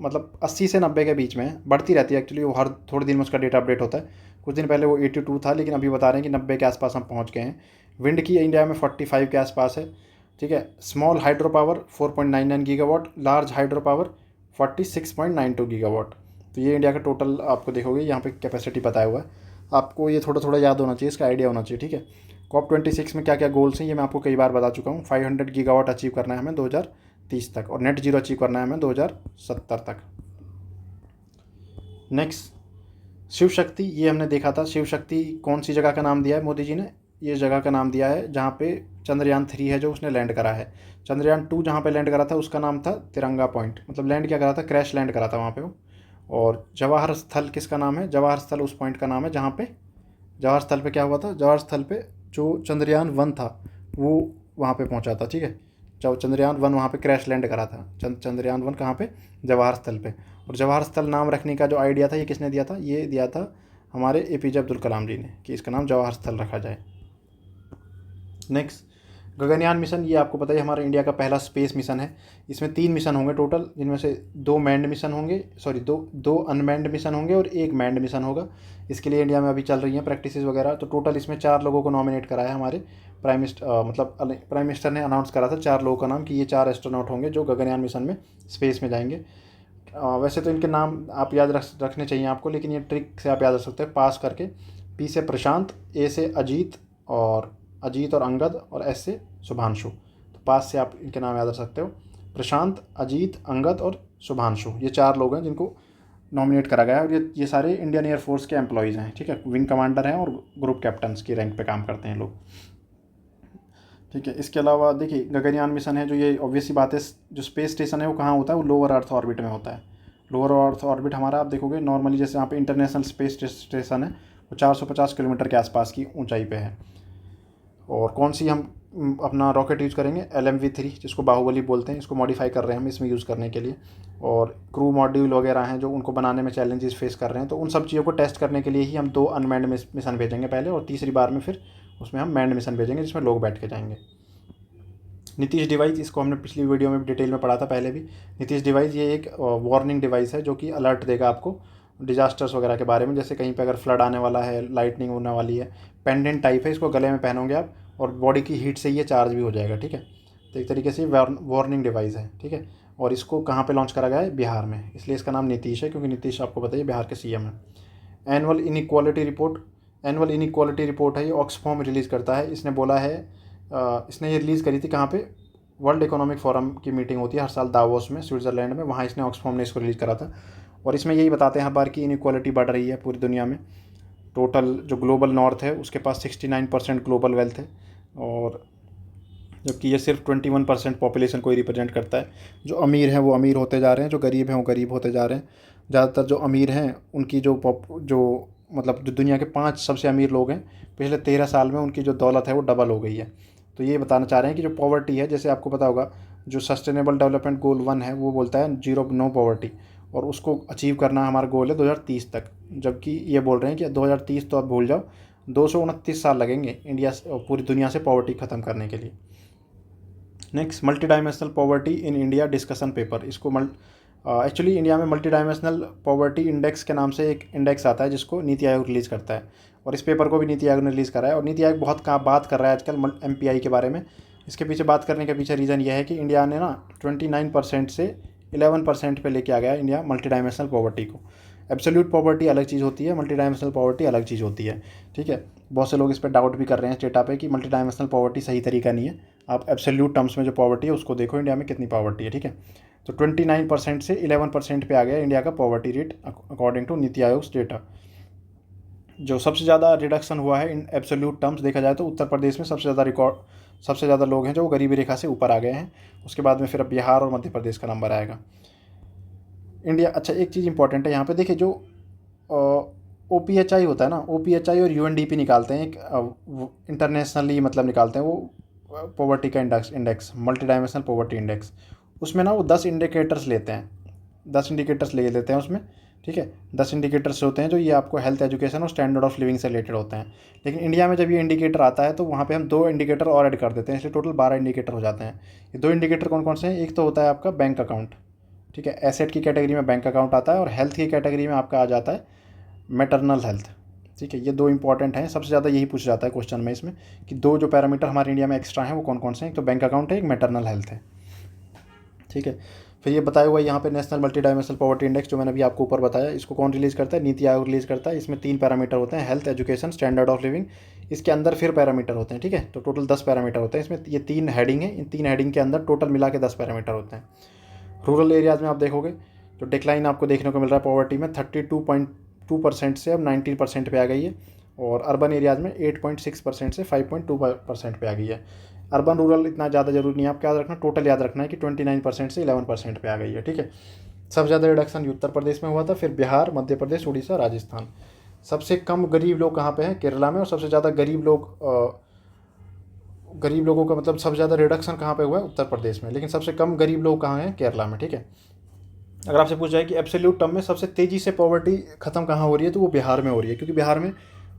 Speaker 2: मतलब 80 से 90 के बीच में है, बढ़ती रहती है एक्चुअली, वो हर थोड़े दिन में उसका डेटा अपडेट होता है। कुछ दिन पहले वो 82 था, लेकिन अभी बता रहे हैं कि 90 के आसपास हम पहुंच गए हैं। विंड की इंडिया में 45 के आसपास है, ठीक है। Small hydro power 4.99 gigawatt, large hydro power 46.92 gigawatt. तो ये इंडिया का टोटल आपको देखोगे यहाँ पे कैपेसिटी बताया हुआ है। आपको ये थोड़ा थोड़ा याद होना चाहिए, इसका आइडिया होना चाहिए, ठीक है। COP26 में क्या क्या गोल्स हैं ये मैं आपको कई बार बता चुका हूँ। 500 गीगावाट अचीव करना है हमें 2030 तक, और नेट जीरो अचीव करना है हमें 2070 तक। नेक्स्ट, शिव शक्ति, ये हमने देखा था। शिव शक्ति कौन सी जगह का नाम दिया है मोदी जी ने? ये जगह का नाम दिया है जहाँ पे चंद्रयान 3 है जो उसने लैंड करा है। चंद्रयान 2 जहाँ पे लैंड करा था उसका नाम था तिरंगा पॉइंट, मतलब लैंड क्या करा था, क्रैश लैंड करा था वहाँ पे वो। और जवाहर स्थल किसका नाम है? जवाहर स्थल उस पॉइंट का नाम है जहाँ पे, जवाहर स्थल पे क्या हुआ था, जवाहर स्थल पे जो चंद्रयान 1 था वो वहाँ पे पहुँचा था, ठीक है। जब चंद्रयान 1 वहाँ पे क्रैश लैंड करा था, चंद्रयान 1 कहाँ पे, जवाहर स्थल पे। और जवाहर स्थल नाम रखने का जो आइडिया था ये किसने दिया था? ये दिया था हमारे APJ अब्दुल कलाम जी ने, कि इसका नाम जवाहर स्थल रखा जाए। नेक्स्ट, गगनयान मिशन, ये आपको पता है हमारा इंडिया का पहला स्पेस मिशन है। इसमें 3 मिशन होंगे टोटल, जिनमें से 2 मैंड मिशन होंगे, सॉरी दो अनमैंड मिशन होंगे और 1 मैंड मिशन होगा। इसके लिए इंडिया में अभी चल रही हैं प्रैक्टिसेस वगैरह। तो टोटल इसमें 4 लोगों को नॉमिनेट करा है हमारे प्राइम मिनिस्टर ने अनाउंस करा था 4 लोगों का नाम, कि ये 4 एस्ट्रोनॉट होंगे जो गगनयान मिशन में स्पेस में जाएंगे। वैसे तो इनके नाम आप याद रखने चाहिए आपको, लेकिन ये ट्रिक से आप याद रख सकते हैं पास करके। P से प्रशांत, A से अजीत और अंगद, और S से शुभांशु। तो पास से आप इनके नाम याद रख सकते हो, प्रशांत, अजीत, अंगद और शुभांशु। ये 4 लोग हैं जिनको नॉमिनेट करा गया है, और ये सारे इंडियन एयरफोर्स के एम्प्लॉयज़ हैं, ठीक है। विंग कमांडर हैं और ग्रुप कैप्टन्स की रैंक पे काम करते हैं लोग, ठीक है। इसके अलावा देखिए गगनयान मिशन है जो, ये ऑब्वियसली बात है, जो स्पेस स्टेशन है वो कहाँ होता है, वो लोअर अर्थ ऑर्बिट में होता है। लोअर अर्थ ऑर्बिट हमारा आप देखोगे नॉर्मली, जैसे यहाँ पे इंटरनेशनल स्पेस स्टेशन है वो 450 किलोमीटर के आसपास की ऊंचाई पे है। और कौन सी हम अपना रॉकेट यूज़ करेंगे? LMV-3, जिसको बाहुबली बोलते हैं, इसको मॉडिफाई कर रहे हैं हम इसमें यूज़ करने के लिए। और क्रू मॉड्यूल वगैरह हैं जो उनको बनाने में चैलेंजेस फेस कर रहे हैं, तो उन सब चीज़ों को टेस्ट करने के लिए ही हम 2 अनमैंड मिशन भेजेंगे पहले, और तीसरी बार में फिर उसमें हम मैंड मिशन भेजेंगे जिसमें लोग बैठ के जाएंगे। नीतीश डिवाइस, इसको हमने पिछली वीडियो में डिटेल में पढ़ा था पहले भी। नीतीश डिवाइस ये एक वार्निंग डिवाइस है जो कि अलर्ट देगा आपको डिजास्टर्स वगैरह के बारे में, जैसे कहीं पे अगर फ्लड आने वाला है, लाइटनिंग होने वाली है। पेंडेंट टाइप है, इसको गले में पहनोगे आप, और बॉडी की हीट से ये चार्ज भी हो जाएगा, ठीक है। तो एक तरीके से वार्निंग डिवाइस है, ठीक है। और इसको कहाँ पे लॉन्च करा गया है? बिहार में, इसलिए इसका नाम नीतीश है, क्योंकि नीतीश आपको बताइए बिहार के CM है। एनुअल इनइक्वालिटी रिपोर्ट है, ये ऑक्सफॉर्म रिलीज़ करता है। इसने बोला है, इसने ये रिलीज़ करी थी कहाँ पे? वर्ल्ड इकोनॉमिक फोरम की मीटिंग होती है हर साल दावोस में, स्विट्ज़रलैंड में, वहाँ इसने ऑक्सफॉर्म ने इसको रिलीज़ करा था। और इसमें यही बताते हैं हर बार की इनइक्वालिटी बढ़ रही है पूरी दुनिया में। टोटल जो ग्लोबल नॉर्थ है उसके पास 69% ग्लोबल वेल्थ है, और जबकि ये सिर्फ 21% पॉपुलेशन को ही रिप्रेजेंट करता है। जो अमीर हैं वो अमीर होते जा रहे हैं, जो गरीब हैं वो गरीब होते जा रहे हैं। ज़्यादातर जो अमीर हैं उनकी जो मतलब जो दुनिया के 5 सबसे अमीर लोग हैं, पिछले 13 साल में उनकी जो दौलत है वो डबल हो गई है। तो ये बताना चाह रहे हैं कि जो पॉवर्टी है, जैसे आपको पता होगा जो सस्टेनेबल डेवलपमेंट गोल 1 है वो बोलता है नो पॉवर्टी, और उसको अचीव करना हमारा गोल है 2030 तक। जबकि ये बोल रहे हैं कि 2030 तो आप भूल जाओ, 229 साल लगेंगे इंडिया पूरी दुनिया से पॉवर्टी ख़त्म करने के लिए। Next, multi dimensional poverty in India discussion paper. इसको एक्चुअली इंडिया में मल्टी डायमेंशनल पॉवर्टी इंडेक्स के नाम से एक इंडेक्स आता है जिसको नीति आयोग रिलीज़ करता है, और इस पेपर को भी नीति आयोग ने रिलीज़ करा है। और नीति आयोग बहुत बात कर रहा है आजकल MPI के बारे में। इसके पीछे बात करने के पीछे रीज़न ये है कि इंडिया ने ना 29% से 11% पे लेके आ गया इंडिया मल्टी डायमेंशनल पॉवर्टी को। एब्सोल्यूट पॉवर्टी अलग चीज़ होती है, मल्टी डायमेंशनल पॉवर्टी अलग चीज़ होती है, ठीक है। बहुत से लोग इस पर डाउट भी कर रहे हैं इस डेटा पे कि मल्टी डायमेंशनल पॉवर्टी सही तरीका नहीं है। आप एब्सोल्यूट टर्म्स में जो पॉवर्टी है उसको देखो, इंडिया में कितनी पॉवर्टी है, ठीक है। तो 29% से 11% पे आ गया इंडिया का poverty rate according to NITI Aayog data. जो सबसे ज़्यादा रिडक्शन हुआ है इन एब्सोल्यूट टर्म्स देखा जाए तो उत्तर प्रदेश में सबसे ज़्यादा लोग हैं जो गरीबी रेखा से ऊपर आ गए हैं। उसके बाद में फिर अब बिहार और मध्य प्रदेश का नंबर आएगा। इंडिया, अच्छा एक चीज़ इंपॉर्टेंट है यहाँ पे, देखिए जो OPHI होता है ना, OPHI और UNDP निकालते हैं एक इंटरनेशनली, मतलब निकालते हैं वो पॉवर्टी का index multi dimensional poverty index. उसमें ना वो 10 इंडिकेटर्स लेते हैं, 10 इंडिकेटर्स ले लेते हैं उसमें, ठीक है। 10 इंडिकेटर्स होते हैं जो ये आपको हेल्थ, एजुकेशन और स्टैंडर्ड ऑफ लिविंग से रिलेटेड होते हैं। लेकिन इंडिया में जब ये इंडिकेटर आता है तो वहाँ पे हम 2 इंडिकेटर और ऐड कर देते हैं, इसलिए टोटल 12 इंडिकेटर हो जाते हैं। ये 2 इंडिकेटर कौन कौन से हैं? एक तो होता है आपका बैंक अकाउंट, ठीक है, एसेट की कैटेगरी में बैंक अकाउंट आता है, और हेल्थ की कैटेगरी में आपका आ जाता है मैटरनल हेल्थ, ठीक है। ये 2 इंपॉर्टेंट हैं, सबसे ज़्यादा यही पूछा जाता है क्वेश्चन में इसमें, कि 2 जो पैरामीटर हमारे इंडिया में एक्स्ट्रा हैं वो कौन कौन से हैं। एक तो बैंक अकाउंट है, एक मैटरनल हेल्थ है, ठीक है। फिर ये बताया हुआ है यहाँ पे national multi dimensional poverty index, जो मैंने अभी आपको ऊपर बताया, इसको कौन रिलीज़ करता है? नीति आयोग रिलीज़ करता है। इसमें 3 पैरामीटर होते हैं, health, education, standard of living. इसके अंदर फिर पैरामीटर होते हैं, ठीक है। तो टोटल 10 पैरामीटर होते हैं इसमें। ये 3 हेडिंग है, इन 3 हेडिंग के अंदर टोटल मिला के 10 पैरामीटर होते हैं। रूरल एरियाज़ में आप देखोगे तो डिक्लाइन आपको देखने को मिल रहा है पॉवर्टी में 32.2% से अब 19% पे आ गई है, और अर्बन एरियाज़ में 8.6% से 5.2% पे आ गई है। अर्बन रूरल इतना ज़्यादा जरूरी नहीं है, आपको याद रखना, टोटल याद रखना है कि 29% से 11% पे आ गई है, ठीक है। सबसे ज़्यादा रिडक्शन उत्तर प्रदेश में हुआ था, फिर बिहार, मध्य प्रदेश, उड़ीसा, राजस्थान। सबसे कम गरीब लोग कहाँ पे हैं? केरला में। और सबसे ज़्यादा गरीब लोगों का मतलब सबसे ज़्यादा रिडक्शन कहाँ पे हुआ है? उत्तर प्रदेश में। लेकिन सबसे कम गरीब लोग कहाँ हैं? केरला में, ठीक है। अगर आपसे पूछा जाए कि एब्सोल्यूट टर्म में सबसे तेज़ी से पॉवर्टी खत्म कहाँ हो रही है, तो वो बिहार में हो रही है, क्योंकि बिहार में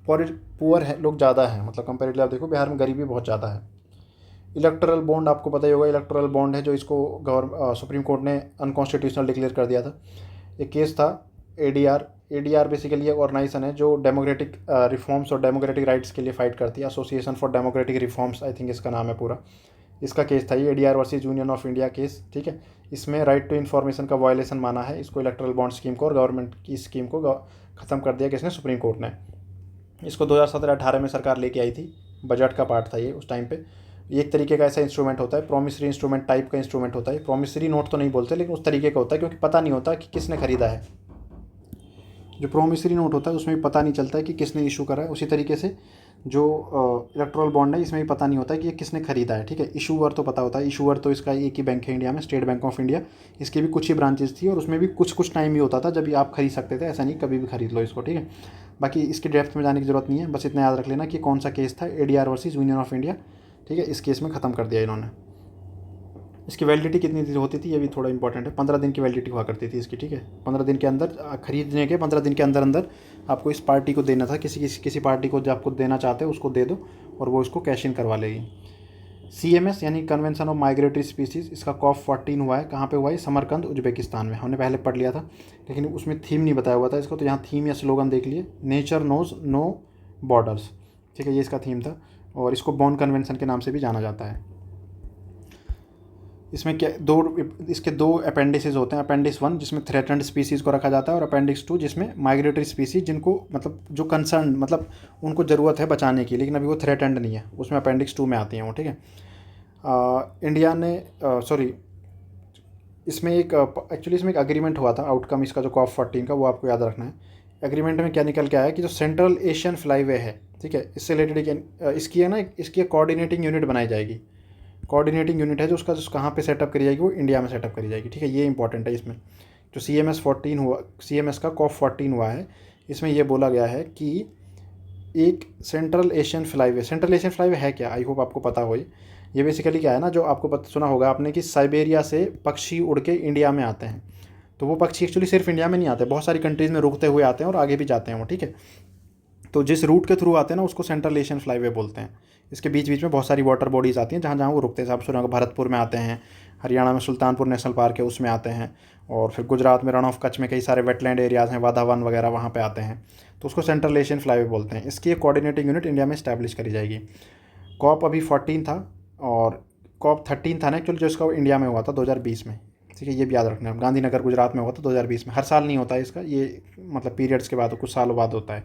Speaker 2: पुअर है लोग ज़्यादा हैं, मतलब कंपेरेटिवली आप देखो बिहार में गरीबी बहुत ज़्यादा है। इलेक्टोरल बॉन्ड आपको पता ही होगा, इलेक्टोरल बॉन्ड है जो इसको सुप्रीम कोर्ट ने अनकॉन्स्टिट्यूशनल डिक्लेयर कर दिया था। एक केस था एडीआर। एडीआर बेसिकली एक ऑर्गेनाइजेशन है जो डेमोक्रेटिक रिफॉर्म्स और डेमोक्रेटिक राइट्स के लिए फाइट करती है। Association for democratic reforms, I think इसका नाम है पूरा। इसका केस था ये, ADR versus Union of India case, ठीक है। इसमें राइट टू इन्फॉर्मेशन का वायलेशन माना है इसको, इलेक्टोरल बॉन्ड स्कीम को, और गवर्नमेंट की स्कीम को ख़त्म कर दिया किसने? सुप्रीम कोर्ट ने। इसको 2017-18 में सरकार लेके आई थी, बजट का पार्ट था ये उस टाइम पे। ये एक तरीके का ऐसा इंस्ट्रूमेंट होता है, प्रोमिसरी इंस्ट्रूमेंट टाइप का इंस्ट्रूमेंट होता है। प्रोमिसरी नोट तो नहीं बोलते, लेकिन उस तरीके का होता है, क्योंकि पता नहीं होता कि किसने खरीदा है। जो प्रोमिसरी नोट होता है उसमें भी पता नहीं चलता है कि किसने इशू करा है। उसी तरीके से जो इलेक्ट्रल बॉन्ड है, इसमें भी पता नहीं होता है कि ये किसने खरीदा है, ठीक है। इशूअर तो पता होता है, इशूअर तो इसका एक ही बैंक है इंडिया में, स्टेट बैंक ऑफ इंडिया। इसकी भी कुछ ही ब्रांचेस थी, और उसमें भी कुछ टाइम ही होता था जब आप खरीद सकते थे, ऐसा नहीं कभी भी खरीद लो इसको, ठीक है। बाकी इसकी डेप्थ में जाने की जरूरत नहीं है, बस इतना याद रख लेना कि कौन सा केस था, ADR versus Union of India, ठीक है। इस केस में ख़त्म कर दिया इन्होंने। इसकी वैलिडिटी कितनी दिन होती थी ये भी थोड़ा इंपॉर्टेंट है, 15 दिन की वैलिडिटी हुआ करती थी इसकी, ठीक है। 15 दिन के अंदर खरीदने के 15 दिन के अंदर अंदर आपको इस पार्टी को देना था, किसी पार्टी को जो आपको देना चाहते हो उसको दे दो, और वो इसको कैश इन करवा लेगी। CMS यानी कन्वेंशन ऑफ माइग्रेटरी स्पीसीज़, इसका COP14 हुआ है। कहाँ पे हुआ है? समरकंद, उज्बेकिस्तान में। हमने पहले पढ़ लिया था, लेकिन उसमें थीम नहीं बताया हुआ था इसको, तो यहाँ थीम या स्लोगन देख लिए, नेचर नोज नो बॉर्डर्स, ठीक है, ये इसका थीम था। और इसको बॉन कन्वेंशन के नाम से भी जाना जाता है। इसमें क्या इसके दो अपेंडिसेस होते हैं। अपेंडिक्स 1 जिसमें थ्रेटन्ड स्पीसीज़ को रखा जाता है, और अपेंडिक्स 2 जिसमें माइग्रेटरी स्पीसीज़ जिनको मतलब जो कंसर्न मतलब उनको ज़रूरत है बचाने की, लेकिन अभी वो थ्रेटन्ड नहीं है, उसमें अपेंडिक्स 2 में आती हैं वो, ठीक है। इंडिया ने इसमें एक्चुअली इसमें एक अग्रीमेंट हुआ था, आउटकम इसका जो COP14 का, वो आपको याद रखना है। एग्रीमेंट में क्या निकल के आया कि जो सेंट्रल एशियन फ्लाईवे है, ठीक है, इससे रिलेटेड इसकी है ना, इसकी कोऑर्डिनेटिंग यूनिट बनाई जाएगी। कोऑर्डिनेटिंग यूनिट है जो उसका कहाँ पे सेटअप करी जाएगी? वो इंडिया में सेटअप करी जाएगी, ठीक है। ये इंपॉर्टेंट है। इसमें जो CMS का COP14 हुआ है, इसमें ये बोला गया है कि एक सेंट्रल एशियन फ्लाईवे है क्या? आई होप आपको पता हो। ये बेसिकली क्या है ना, जो आपको सुना होगा आपने कि साइबेरिया से पक्षी उड़ के इंडिया में आते हैं। तो वो पक्षी एक्चुअली सिर्फ इंडिया में नहीं आते, बहुत सारी कंट्रीज़ में रुकते हुए आते हैं और आगे भी जाते हैं वो, ठीक है। तो जिस रूट के थ्रू आते हैं ना, उसको सेंट्रल एशियन फ्लाईवे बोलते हैं। इसके बीच बीच में बहुत सारी वाटर बॉडीज़ आती हैं जहाँ जहाँ वो रुकते हैं। आप सुना होगा भरतपुर में आते हैं, हरियाणा में सुल्तानपुर नेशनल पार्क है उसमें आते हैं, और फिर गुजरात में रण ऑफ कच्छ में कई सारे वेटलैंड एरियाज़ हैं, वाधावन वगैरह, वहाँ पे आते हैं। तो उसको सेंट्रल एशियन फ्लाईवे बोलते हैं। इसकी एक कोऑर्डिनेटिंग यूनिट इंडिया में इस्टेब्लिश करी जाएगी। COP अभी 14 था, और COP 13 था ना एक्चुअली, जो इसका इंडिया में हुआ था 2020 में, ठीक है। ये भी याद रखना है, गांधीनगर गुजरात में हुआ था 2020 में। हर साल नहीं होता है इसका, ये मतलब पीरियड्स के बाद कुछ सालों बाद होता है।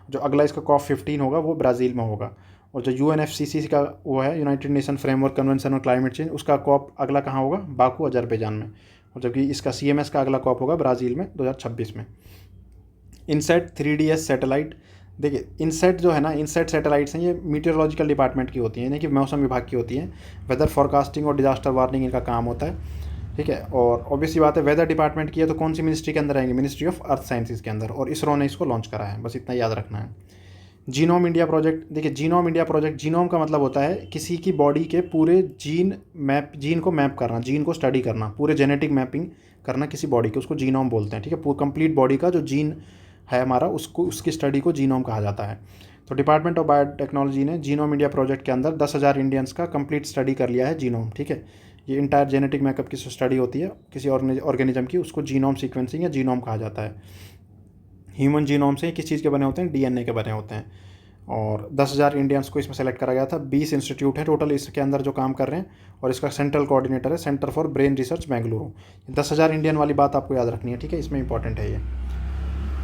Speaker 2: जो अगला इसका COP15 होगा वो ब्राज़ील में होगा। और जो UNFCCC का वो है, United nation framework convention on climate change, उसका COP अगला कहाँ होगा? बाकू, अजरबैजान में। और जबकि इसका CMS का अगला COP होगा ब्राज़ील में 2026 में। इनसेट 3DS सैटेलाइट, देखिए इनसेट जो है ना, इनसेट सैटेलाइट्स हैं, ये मीटेरोलॉजिकल डिपार्टमेंट की होती हैं, यानी कि मौसम विभाग की होती हैं। वेदर फॉरकास्टिंग और डिजास्टर वार्निंग इनका काम होता है, ठीक है। और ऑब्वियसली बात है, वेदर डिपार्टमेंट की है तो कौन सी मिनिस्ट्री के अंदर आएंगे? मिनिस्ट्री ऑफ अर्थ साइंसेज के अंदर। और इसरो ने इसको लॉन्च करा है, बस इतना याद रखना है। जीनोम इंडिया प्रोजेक्ट, देखिए जीनोम इंडिया प्रोजेक्ट, जीनोम का मतलब होता है किसी की बॉडी के पूरे जीन को मैप करना, जीन को स्टडी करना, पूरे जेनेटिक मैपिंग करना किसी बॉडी के, उसको जीनोम बोलते हैं, ठीक है। पूरी कंप्लीट बॉडी का जो जीन है हमारा, उसकी स्टडी को जीनोम कहा जाता है। तो डिपार्टमेंट ऑफ बायोटेक्नोलॉजी ने जीनोम इंडिया प्रोजेक्ट के अंदर 10,000 इंडियंस का कंप्लीट स्टडी कर लिया है जीनोम, ठीक है। ये इंटायर जेनेटिक मैकअप की स्टडी होती है किसी ऑर्गेनिज्म की, उसको जीनोम सीक्वेंसिंग या जीनोम कहा जाता है। ह्यूमन जीनोम से किस चीज़ के बने होते हैं? DNA के बने होते हैं। और 10,000 इंडियंस को इसमें सेलेक्ट करा गया था। 20 इंस्टीट्यूट है टोटल इसके अंदर जो काम कर रहे हैं, और इसका सेंट्रल कोऑर्डिनेटर है centre for brain research Bengaluru. 10,000 Indian वाली बात आपको याद रखनी है, ठीक है, इसमें इंपॉर्टेंट है ये।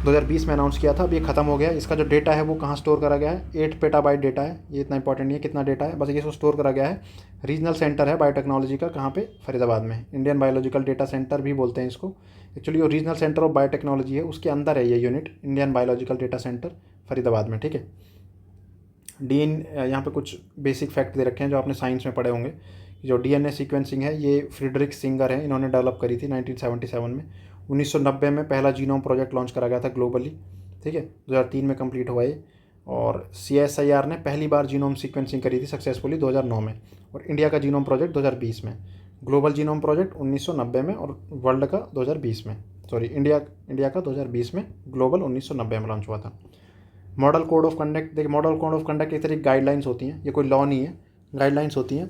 Speaker 2: 2020 में अनाउंस किया था, अब ये खत्म हो गया। इसका जो डेटा है वो कहाँ स्टोर करा गया है, 8 पेटाबाइट डेटा है। ये इतना इंपॉर्टेंट नहीं है कितना डेटा है, बस ये इसको स्टोर करा गया है। रीजनल सेंटर है बायोटेक्नोलॉजी का, कहाँ पे, फरीदाबाद में। इंडियन बायोलॉजिकल डेटा सेंटर भी बोलते हैं इसको। एक्चुअली जो रीजनल सेंटर ऑफ बायोटेक्नोलॉजी है उसके अंदर है ये unit, Indian biological data centre Faridabad में, ठीक है। यहाँ पे कुछ बेसिक फैक्ट दे रखे हैं जो आपने साइंस में पढ़े होंगे। जो डीएनए सीक्वेंसिंग है ये फ्रीडरिक सिंगर है, इन्होंने डेवलप करी थी 1977 में। 1990 में पहला जीनोम प्रोजेक्ट लॉन्च करा गया था ग्लोबली, ठीक है। 2003 में कंप्लीट हुआ ये। और CSIR ने पहली बार जीनोम सीक्वेंसिंग करी थी सक्सेसफुली 2009 में। और इंडिया का जीनोम प्रोजेक्ट 2020 में। ग्लोबल जीनोम प्रोजेक्ट 1990 में, और वर्ल्ड का 2020 में। सॉरी, इंडिया का 2020 में, ग्लोबल 1990 में लॉन्च हुआ था। मॉडल कोड ऑफ कंडक्ट, देखिए मॉडल कोड ऑफ कंडक्ट एक तरह की गाइडलाइंस होती हैं, ये कोई लॉ नहीं है, गाइडलाइंस होती हैं।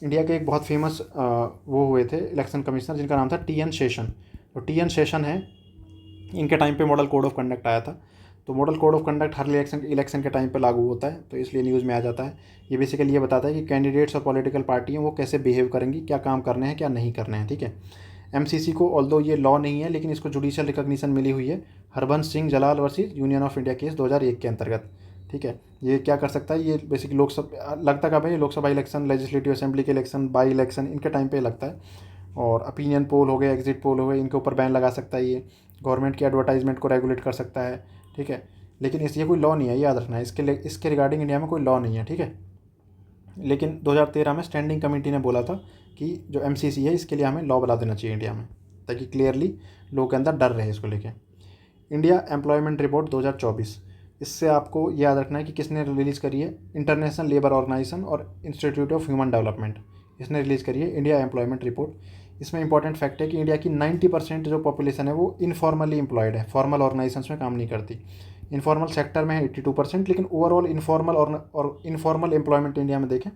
Speaker 2: इंडिया के एक बहुत फेमस वो हुए थे इलेक्शन कमिश्नर, जिनका नाम था TN शेषन। तो TN शेषन है, इनके टाइम पे मॉडल कोड ऑफ कंडक्ट आया था। तो model code of conduct her election के टाइम पे लागू होता है, तो इसलिए न्यूज़ में आ जाता है। ये बेसिकली ये बताता है कि कैंडिडेट्स और पॉलिटिकल पार्टियाँ वो कैसे बिहेव करेंगी, क्या काम करने हैं क्या नहीं करने हैं, ठीक है। MCC को ऑल्दो ये लॉ नहीं है, लेकिन इसको जुडिशियल रिकॉग्निशन मिली हुई है Harbans Singh Jalal versus Union of India case 2001 के अंतर्गत, ठीक है। ये क्या कर सकता है, ये बेसिकली लोकसभा लगता कब है, ये लोकसभा इलेक्शन, लेजिस्लेटिव असेंबली के इलेक्शन, बाई इलेक्शन, इनके टाइम पे लगता है। और ओपिनियन पोल हो गए, एग्जिट पोल हो गए, इनके ऊपर बैन लगा सकता है ये। गवर्नमेंट की एडवर्टाइजमेंट को रेगुलेट कर सकता है, ठीक है। लेकिन ये कोई लॉ नहीं है, याद रखना है, इसके रिगार्डिंग इंडिया में कोई लॉ नहीं है, ठीक है। लेकिन 2013 में स्टैंडिंग कमेटी ने बोला था कि जो MCC है इसके लिए हमें लॉ बना देना चाहिए इंडिया में, ताकि क्लियरली लोगों के अंदर डर रहे इसको लेके। इंडिया एम्प्लॉयमेंट रिपोर्ट 2024, इससे आपको याद रखना है कि किसने रिलीज़ करी है, इंटरनेशनल लेबर ऑर्गेनाइजेशन और इंस्टीट्यूट ऑफ ह्यूमन डेवलपमेंट, इसने रिलीज़ करी है इंडिया एम्प्लॉयमेंट रिपोर्ट। इसमें इंपॉर्टेंट फैक्ट है कि इंडिया की 90% जो पॉपुलेशन है वो इनफॉर्मली एम्प्लॉयड है, फॉर्मल ऑर्गेनाइजेशंस में काम नहीं करती। इनफॉर्मल सेक्टर में है 82%, लेकिन ओवरऑल इनफॉर्मल और इनफॉर्मल एम्प्लॉयमेंट इंडिया में देखें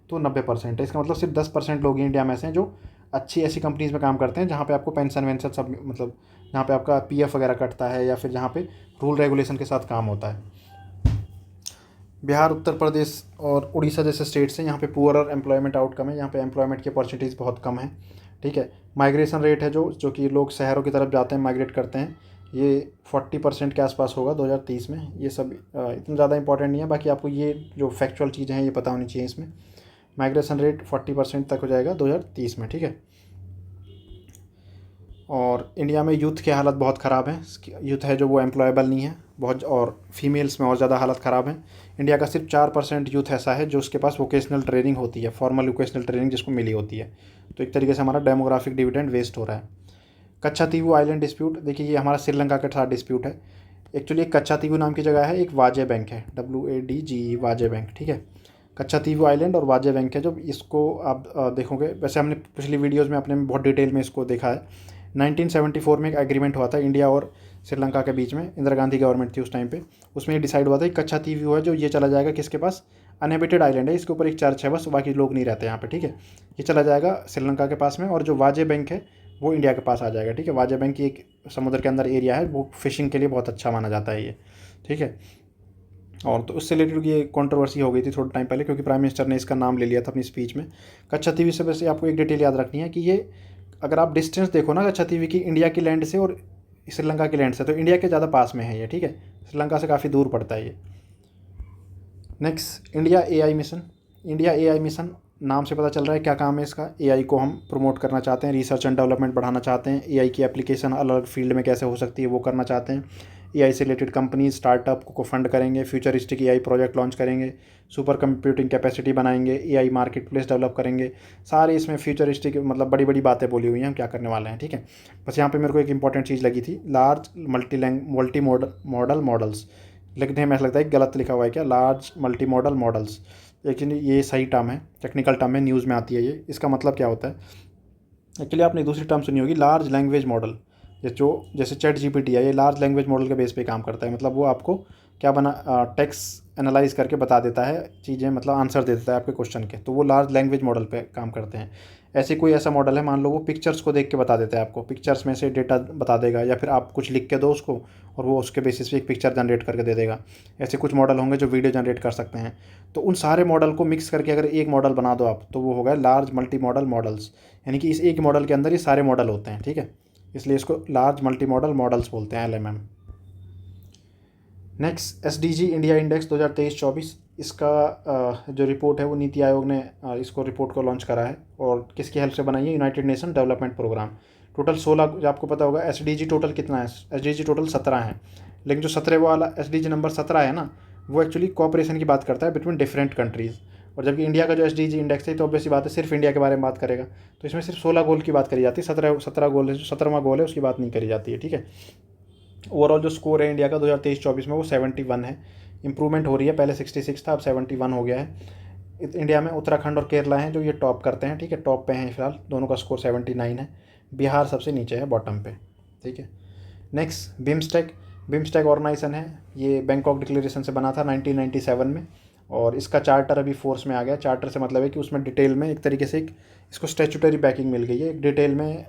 Speaker 2: तो 90% है। इसका मतलब सिर्फ 10% लोग ही इंडिया में ऐसे हैं जो अच्छी ऐसी कंपनीज़ में काम करते हैं जहाँ पे आपको पेंशन वेंशन सब, मतलब जहाँ पे आपका PF वगैरह कटता है, या फिर जहाँ पे रूल रेगुलेशन के साथ काम होता है। बिहार, उत्तर प्रदेश और उड़ीसा जैसे स्टेट्स हैं, यहाँ पे पुअरर एम्प्लॉयमेंट आउटकम है, यहाँ पे एम्प्लॉयमेंट की अपॉर्चुनिटीज़ बहुत कम है, ठीक है। माइग्रेशन रेट है जो कि लोग शहरों की तरफ जाते हैं, माइग्रेट करते हैं, ये 40% के आसपास होगा 2030 में। ये सब इतना ज़्यादा इंपॉर्टेंट नहीं है, बाकी आपको ये जो फैक्चुअल चीज़ें हैं ये पता होनी चाहिए इसमें। माइग्रेशन रेट 40% तक हो जाएगा 2030 में, ठीक है। और इंडिया में यूथ की हालत बहुत ख़राब है, यूथ है जो वो एम्प्लॉयबल नहीं है बहुत, और फीमेल्स में और ज़्यादा हालत ख़राब है। इंडिया का सिर्फ 4% यूथ ऐसा है जो उसके पास वोकेशनल ट्रेनिंग होती है, फॉर्मल वोकेशनल ट्रेनिंग जिसको मिली होती है। तो एक तरीके से हमारा डेमोग्राफिक डिविडेंड वेस्ट हो रहा है। कच्छातीवू आइलैंड डिस्प्यूट, देखिए ये हमारा श्रीलंका के साथ डिस्प्यूट है। एक्चुअली एक कच्छातीवू नाम की जगह है, एक वाजे बैंक है, WADGE वाजे बैंक, ठीक है। कच्छातीवू आइलैंड और वाजे बैंक है, जब इसको आप देखोगे, वैसे हमने पिछली वीडियोज़ में अपने बहुत डिटेल में इसको देखा है। 1974 में एक एग्रीमेंट हुआ था इंडिया और श्रीलंका के बीच में, इंदिरा गांधी गवर्नमेंट थी उस टाइम पे। उसमें ये डिसाइड हुआ था कि कच्छातीवू है जो ये चला जाएगा किसके पास, अनहेबिटेड आइलैंड है, इसके ऊपर एक चर्च है बस, बाकी लोग नहीं रहते यहाँ पे, ठीक है। ये चला जाएगा श्रीलंका के पास में, और जो वाजे बैंक है वो इंडिया के पास आ जाएगा, ठीक है। वाजे बैंक की एक समुद्र के अंदर एरिया है, वो फिशिंग के लिए बहुत अच्छा माना जाता है ये, ठीक है। और तो उससे रिलेटेड ये कंट्रोवर्सी हो गई थी थोड़ा टाइम पहले, क्योंकि प्राइम मिनिस्टर ने इसका नाम ले लिया था अपनी स्पीच में। कच्छातीवू से वैसे आपको एक डिटेल याद रखनी है कि ये, अगर आप डिस्टेंस देखो ना कच्छातीवू की इंडिया की लैंड से और श्रीलंका की लैंड से, तो इंडिया के ज़्यादा पास में है ये, ठीक है। श्रीलंका से काफ़ी दूर पड़ता है ये। Next, India AI mission. India AI mission नाम से पता चल रहा है क्या काम है इसका। AI को हम प्रमोट करना चाहते हैं, रिसर्च एंड डेवलपमेंट बढ़ाना चाहते हैं, AI की एप्लीकेशन अलग अलग फील्ड में कैसे हो सकती है वो करना चाहते हैं। AI से रिलेटेड कंपनी स्टार्टअप को फंड करेंगे, फ्यूचरिस्टिक AI प्रोजेक्ट लॉन्च करेंगे, सुपर कंप्यूटिंग कैपेसिटी बनाएंगे, AI मार्केट प्लेस डेवलप करेंगे। सारे इसमें फ्यूचरिस्टिक मतलब बड़ी बड़ी बातें बोली हुई हैं हम क्या करने वाले हैं, ठीक है। बस यहाँ पे मेरे को एक इंपॉर्टेंट चीज़ लगी थी, लार्ज मल्टी मॉडल मॉडल्स, लिखने में ऐसा लगता है गलत लिखा हुआ है क्या, लार्ज मल्टी मॉडल मॉडल्स, लेकिन ये सही टर्म है, टेक्निकल टर्म है, न्यूज़ में आती है ये। इसका मतलब क्या होता है, एक्चुअली आपने दूसरी टर्म सुनी होगी, लार्ज लैंग्वेज मॉडल। ये जैसे ChatGPT है, ये लार्ज लैंग्वेज मॉडल के बेस पे काम करता है। मतलब वो आपको क्या टेक्स्ट एनालाइज करके बता देता है चीज़ें, मतलब आंसर दे देता है आपके क्वेश्चन के, तो वो लार्ज लैंग्वेज मॉडल पे काम करते हैं। ऐसे कोई ऐसा मॉडल है, मान लो वो पिक्चर्स को देख के बता देता है आपको, पिक्चर्स में से डेटा बता देगा, या फिर आप कुछ लिख के दो उसको और वो उसके बेसिस पे एक पिक्चर जनरेट करके दे देगा। ऐसे कुछ मॉडल होंगे जो वीडियो जनरेट कर सकते हैं। तो उन सारे मॉडल को मिक्स करके अगर एक मॉडल बना दो आप, तो वो होगा लार्ज मल्टी मॉडल मॉडल्स, यानी कि इस एक मॉडल के अंदर ये सारे मॉडल होते हैं, ठीक है, इसलिए इसको लार्ज मल्टी मॉडल मॉडल्स बोलते हैं, LMM। Next SDG India index 2023-24, इसका जो रिपोर्ट है वो नीति आयोग ने इसको रिपोर्ट को लॉन्च करा है, और किसकी हेल्प से बनाई है, United Nation Development Programme. Total 16, जो आपको पता होगा SDG टोटल कितना है, SDG टोटल 17 है, लेकिन जो 17 वाला SDG नंबर 17 है ना, वो एक्चुअली कोऑपरेशन की बात करता है बिटवीन डिफरेंट कंट्रीज़, और जबकि इंडिया का जो SDG इंडेक्स है तो ऑब्वियसली बात है सिर्फ इंडिया के बारे में बात करेगा, तो इसमें सिर्फ 16 गोल की बात करी जाती है, 17 गोल है, जो 17वां गोल है उसकी बात नहीं करी जाती है, ठीक है। ओवरऑल जो स्कोर है इंडिया का 2023-24 में वो 71 है, इंप्रूवमेंट हो रही है, पहले 66 था, अब 71 हो गया है। इंडिया में उत्तराखंड और केरला हैं जो ये टॉप करते हैं, ठीक है, टॉप पे हैं फिलहाल, दोनों का स्कोर 79 है। बिहार सबसे नीचे है, बॉटम पे, ठीक है। नेक्स्ट बिम्स्टेक ऑर्गेनाइजेशन है, ये बैंकॉक डिक्लेरेशन से बना था 1997 में, और इसका चार्टर अभी फोर्स में आ गया। चार्टर से मतलब है कि उसमें डिटेल में एक तरीके से इसको स्टैट्यूटरी बैकिंग मिल गई है, एक डिटेल में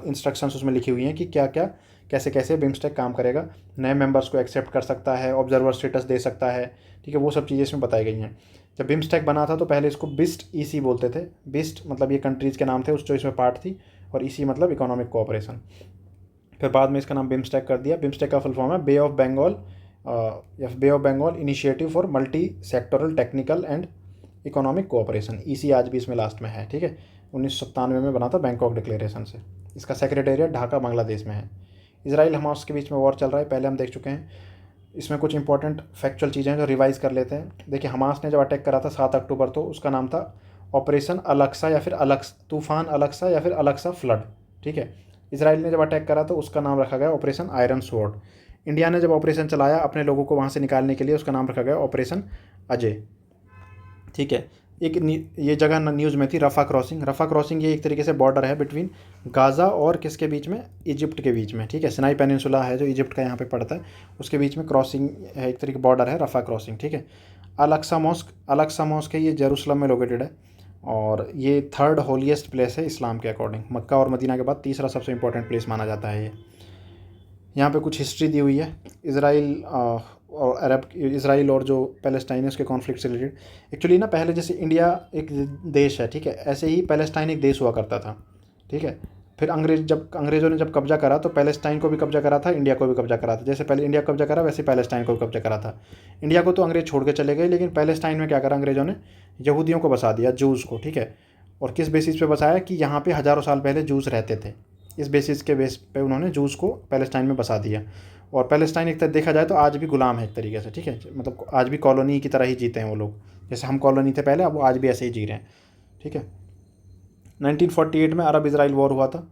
Speaker 2: इंस्ट्रक्शंस उसमें लिखी हुई हैं कि क्या क्या कैसे कैसे बिम्स्टेक काम करेगा, नए मेंबर्स को एक्सेप्ट कर सकता है, ऑब्जर्वर स्टेटस दे सकता है, ठीक है, वो सब चीज़ें इसमें बताई गई हैं। जब बिम्स्टेक बना था तो पहले इसको बिस्ट EC बोलते थे, बिस्ट मतलब ये कंट्रीज़ के नाम थे उस जो इसमें पार्ट थी, और EC मतलब इकोनॉमिक कोऑपरेशन। फिर बाद में इसका नाम बिम्स्टेक कर दिया। बिम्स्टेक का फुल फॉर्म है bay of Bengal initiative for multi sectoral technical and economic cooperation. EC आज भी इसमें लास्ट में है, ठीक है। 1997 में बना था बैंकॉक डिक्लेरेशन से। इसका सेक्रेटेरिएट ढाका बांग्लादेश में है। इसराइल हमास के बीच में वॉर चल रहा है, पहले हम देख चुके हैं। इसमें कुछ इंपॉर्टेंट फैक्चुअल चीज़ें हैं जो रिवाइज कर लेते हैं। देखिए, हमास ने जब अटैक करा था 7 अक्टूबर, तो उसका नाम था ऑपरेशन अलक्सा या फिर तूफान अलक्सा या फिर अलक्सा फ्लड, ठीक है। इसराइल ने जब अटैक करा तो उसका नाम रखा गया ऑपरेशन आयरन स्वॉर्ड। इंडिया ने जब ऑपरेशन चलाया अपने लोगों को वहाँ से निकालने के लिए, उसका नाम रखा गया ऑपरेशन अजय, ठीक है। एक ये जगह न्यूज़ में थी रफ़ा क्रॉसिंग। ये एक तरीके से बॉर्डर है बिटवीन गाज़ा और किसके बीच में, इजिप्ट के बीच में, ठीक है। सिनाई पेनिनसुला है जो इजिप्ट का यहाँ पे पड़ता है, उसके बीच में क्रॉसिंग है, एक तरीके बॉर्डर है रफ़ा क्रॉसिंग, ठीक है। अल-अक्सा मॉस्क है, ये जेरूसलम में लोकेटेड है, और ये 3rd होलीएस्ट प्लेस है इस्लाम के अकॉर्डिंग। मक्का और मदीना के बाद तीसरा सबसे इंपॉर्टेंट प्लेस माना जाता है ये। यहाँ पे कुछ हिस्ट्री दी हुई है इसराइल और जो पैलेस्टाइन है उसके कॉन्फ्लिक्ट से रिलेटेड। एक्चुअली ना, पहले जैसे इंडिया एक देश है, ठीक है, ऐसे ही पैलेस्टाइन एक देश हुआ करता था, ठीक है। फिर अंग्रेज़ों ने जब कब्जा करा तो पैलेस्टाइन को भी कब्जा करा था, इंडिया को भी कब्जा करा था। जैसे पहले इंडिया को कब्जा करा वैसे पैलेस्टाइन को भी कब्जा करा था। इंडिया को तो अंग्रेज़ छोड़ के चले गए, लेकिन पैलेस्टाइन में क्या करा अंग्रेज़ों ने, यहूदियों को बसा दिया, जूस को, ठीक है। और किस बेसिस पे बसाया कि यहाँ पे हज़ारों साल पहले जूस रहते थे, इस बेसिस पे उन्होंने जूस को पैलेस्टाइन में बसा दिया। और पैलेस्टाइन एक तरह देखा जाए तो आज भी गुलाम है एक तरीके से, ठीक है, मतलब आज भी कॉलोनी की तरह ही जीते हैं वो लोग, जैसे हम कॉलोनी थे पहले, अब वो आज भी ऐसे ही जी रहे हैं, ठीक है। 1948 में अरब इसराइल वॉर हुआ था।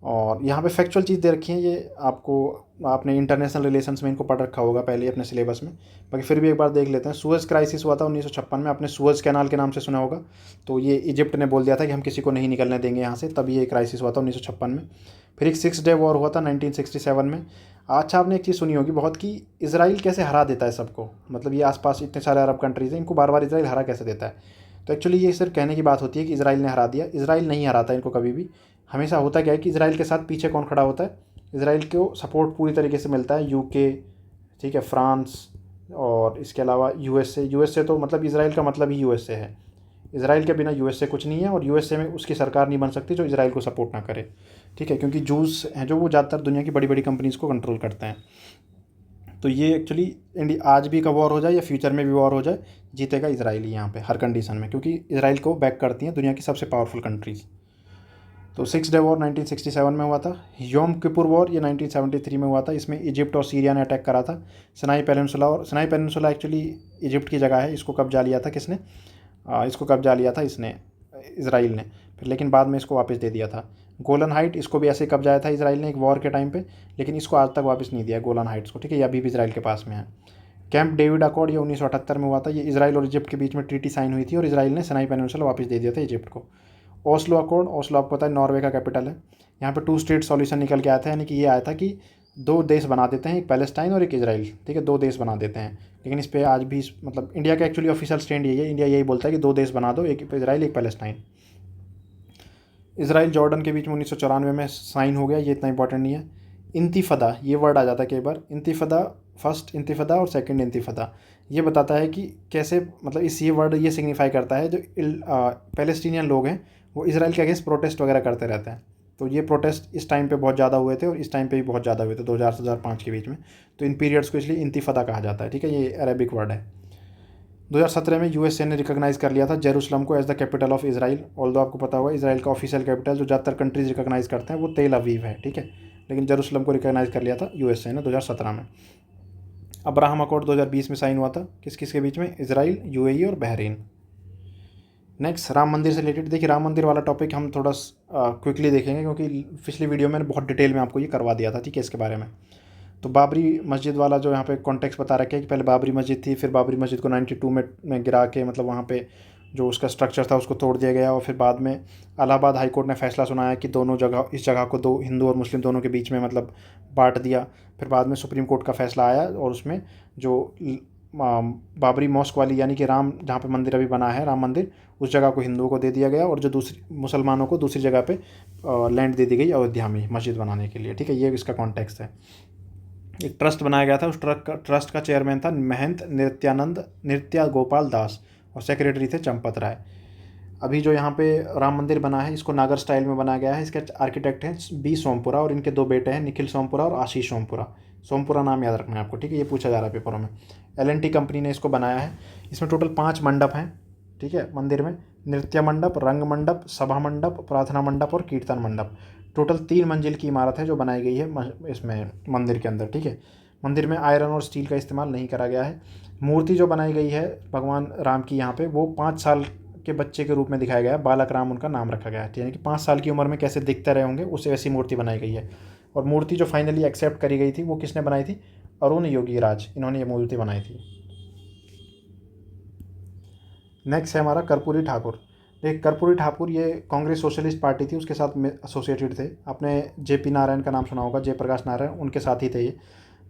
Speaker 2: और यहाँ पे फैक्चुअल चीज़ दे रखी है, ये आपने इंटरनेशनल रिलेशंस में इनको पढ़ रखा होगा पहले ही अपने सिलेबस में, बाकी फिर भी एक बार देख लेते हैं। सुएज़ क्राइसिस हुआ था 1956 में, आपने सुएज़ कैनाल के नाम से सुना होगा। तो ये इजिप्ट ने बोल दिया था कि हम किसी को नहीं निकलने देंगे यहाँ से, तब ये क्राइसिस हुआ था 1956 में। फिर एक 6 डे वॉर हुआ था 1967 में। अच्छा, आपने एक चीज़ सुनी होगी बहुत कि इसराइल कैसे हरा देता है सबको, मतलब ये आसपास इतने सारे अरब कंट्रीज़ हैं, इनको बार बार इसराइल हरा कैसे देता है। तो एक्चुअली ये सिर्फ कहने की बात होती है कि इसराइल ने हरा दिया, इसराइल नहीं हराता इनको कभी भी। हमेशा होता क्या है कि इसराइल के साथ पीछे कौन खड़ा होता है, इसराइल को सपोर्ट पूरी तरीके से मिलता है UK, ठीक है, फ्रांस, और इसके अलावा USA तो मतलब इसराइल का मतलब ही USA है। इसराइल के बिना USA कुछ नहीं है, और USA में उसकी सरकार नहीं बन सकती जो इसराइल को सपोर्ट ना करे, ठीक है, क्योंकि जूस हैं जो वो ज़्यादातर दुनिया की बड़ी बड़ी कंपनीज़ को कंट्रोल करते हैं। तो ये एक्चुअली इंडिया आज भी का वॉर हो जाए या फ्यूचर में भी वॉर हो जाए, जीतेगा इसराइल ही यहाँ पे हर कंडीशन में, क्योंकि इसराइल को बैक करती हैं दुनिया की सबसे पावरफुल कंट्रीज़। तो 6 डे वॉर 1967 में हुआ था। योम किपुर वॉर ये 1973 में हुआ था। इसमें इजिप्ट और सीरिया ने अटैक करा था सिनाई पेनिनसुला एक्चुअली इजिप्ट की जगह है। इसको कब्जा लिया था किसने, इसको कब्जा लिया था इसने, इसराइल ने, फिर लेकिन बाद में इसको वापस दे दिया था। गोलन हाइट, इसको भी ऐसे ही कब्जाया था इसराइल ने एक वॉर के टाइम पे, लेकिन इसको आज तक वापस नहीं दिया गोलन हाइट्स को, ठीक है, ये अभी भी इसराइल के पास में है। कैंप डेविड अकॉर्ड ये 1978 में हुआ था। ये इसराइल और इजिप्ट के बीच में ट्रीटी साइन हुई थी, और इसराइल ने सिनाई पेनिनसुला वापस दे दिया था इजिप्ट को। ओस्लो अकॉर्ड, ओस्लो आपको पता है नॉर्वे का कैपिटल है। यहाँ पे 2 स्टेट सॉल्यूशन निकल के आया था, यानी कि ये आया था कि दो देश बना देते हैं, एक पैलेस्टाइन और एक इजराइल, ठीक है, दो देश बना देते हैं। लेकिन इस पे आज भी मतलब इंडिया का एक्चुअली ऑफिशियल स्टैंड यही है, इंडिया यही बोलता है कि दो देश बना दो, एक इजराइल एक पैलेस्टाइन। इसराइल जॉर्डन के बीच में 1994 में साइन हो गया, ये इतना इंपॉर्टेंट नहीं है। इंतिफादा ये वर्ड आ जाता है कई बार, इंतिफादा, फर्स्ट इंतिफादा और सेकंड इंतिफादा, ये बताता है कि कैसे, मतलब इस ये वर्ड ये सिग्निफाई करता है जो पैलेस्टीनियन लोग हैं वो इसराइल के अगेंस्ट प्रोटेस्ट वगैरह करते रहते हैं। तो ये प्रोटेस्ट इस टाइम पे बहुत ज़्यादा हुए थे और इस टाइम पे भी बहुत ज़्यादा हुए थे 2000 से 2005 के बीच में। तो इन पीरियड्स को इसलिए इंतिफादा कहा जाता है, ठीक है, ये अरेबिक वर्ड है। 2017 में यूएसए ने रिकॉग्नाइज़ कर लिया था जेरूसलम को as the capital of Israel. Although आपको पता होगा इसराइल का ऑफिशियल कैपिटल जो ज़्यादातर कंट्रीज रिकॉग्नाइज़ करते हैं वो तेल अवीव है, ठीक है, लेकिन जेरूसलम को रिकॉग्नाइज़ कर लिया था यूएसए ने 2017 में। अब्राहम अकॉर्ड 2020 में साइन हुआ था, किस किस के बीच में, इसराइल, यूएई और बहरीन। नेक्स्ट राम मंदिर से रिलेटेड, देखिए राम मंदिर वाला टॉपिक हम थोड़ा क्विकली देखेंगे क्योंकि पिछली वीडियो में बहुत डिटेल में आपको ये करवा दिया था, ठीक है, इसके बारे में। तो बाबरी मस्जिद वाला जो यहाँ पे कॉन्टेक्स्ट बता रखा है कि पहले बाबरी मस्जिद थी, फिर बाबरी मस्जिद को 92 में गिरा के, मतलब वहाँ पे जो उसका स्ट्रक्चर था उसको तोड़ दिया गया, और फिर बाद में इलाहाबाद हाई कोर्ट ने फैसला सुनाया कि दोनों जगह, इस जगह को दो हिंदू और मुस्लिम दोनों के बीच में मतलब बांट दिया। फिर बाद में सुप्रीम कोर्ट का फैसला आया और उसमें जो बाबरी मॉस्क वाली यानी कि राम जहाँ पे मंदिर अभी बना है राम मंदिर, उस जगह को हिंदुओं को दे दिया गया और जो दूसरी मुसलमानों को दूसरी जगह पे लैंड दे दी गई अयोध्या में मस्जिद बनाने के लिए, ठीक है, ये इसका कॉन्टेक्स्ट है। एक ट्रस्ट बनाया गया था, उस ट्रस्ट का चेयरमैन था महंत नृत्या गोपाल दास और सेक्रेटरी थे चंपत राय। अभी जो यहाँ पे राम मंदिर बना है इसको नागर स्टाइल में बनाया गया है, इसके आर्किटेक्ट हैं बी सोमपुरा और इनके दो बेटे हैं निखिल सोमपुरा और आशीष सोमपुरा। सोमपुरा नाम याद रखना है आपको, ठीक है, ये पूछा जा रहा है पेपरों में। L&T कंपनी ने इसको बनाया है। इसमें टोटल 5 मंडप हैं, ठीक है, मंदिर में नृत्य मंडप, रंग मंडप, सभा मंडप, प्रार्थना मंडप और कीर्तन मंडप। टोटल 3 मंजिल की इमारत है जो बनाई गई है इसमें मंदिर के अंदर, ठीक है। मंदिर में आयरन और स्टील का इस्तेमाल नहीं करा गया है। मूर्ति जो बनाई गई है भगवान राम की यहाँ पे वो 5 साल के बच्चे के रूप में दिखाया गया है, बालक राम उनका नाम रखा गया है, यानी कि 5 साल की उम्र में कैसे दिखते रहे होंगे उससे वैसी मूर्ति बनाई गई है। और मूर्ति जो फाइनली एक्सेप्ट करी गई थी वो किसने बनाई थी, अरुण योगी राज, इन्होंने ये मूर्ति बनाई थी। नेक्स्ट है हमारा कर्पूरी ठाकुर। देख कर्पूरी ठाकुर ये कांग्रेस सोशलिस्ट पार्टी थी उसके साथ में एसोसिएटेड थे। आपने JP नारायण का नाम सुना होगा, जयप्रकाश नारायण, उनके साथ ही थे ये।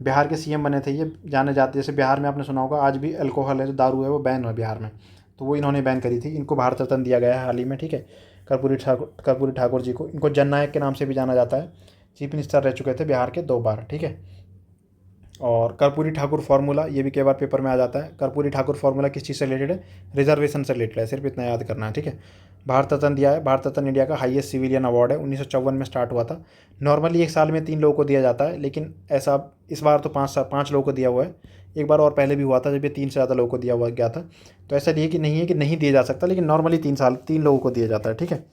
Speaker 2: बिहार के CM बने थे ये, जाने जाते, जैसे बिहार में आपने सुना होगा आज भी अल्कोहल है जो दारू है वो बैन है बिहार में, तो वो इन्होंने बैन करी थी। इनको भारत रत्न दिया गया है हाल ही में, ठीक है, कर्पूरी ठाकुर जी को। इनको जननायक के नाम से भी जाना जाता है। चीफ मिनिस्टर रह चुके थे बिहार के 2 बार, ठीक है। और कर्पूरी ठाकुर फार्मूला ये भी कई बार पेपर में आ जाता है। कर्पूरी ठाकुर फार्मूला किस चीज़ से रिलेटेड है, रिजर्वेशन से रिलेटेड है, सिर्फ इतना याद करना है, ठीक है। भारत रत्न दिया है। भारत रत्न इंडिया का हाईएस्ट सिविलियन अवार्ड है, 1954 में स्टार्ट हुआ था। नॉर्मली एक साल में 3 लोगों को दिया जाता है, लेकिन ऐसा इस बार तो 5 लोगों को दिया हुआ है। एक बार और पहले भी हुआ था जब ये 3 से ज़्यादा लोगों को दिया हुआ गया था। तो ऐसा नहीं है कि नहीं दिया जा सकता, लेकिन नॉर्मली 3 लोगों को दिया जाता है, ठीक है।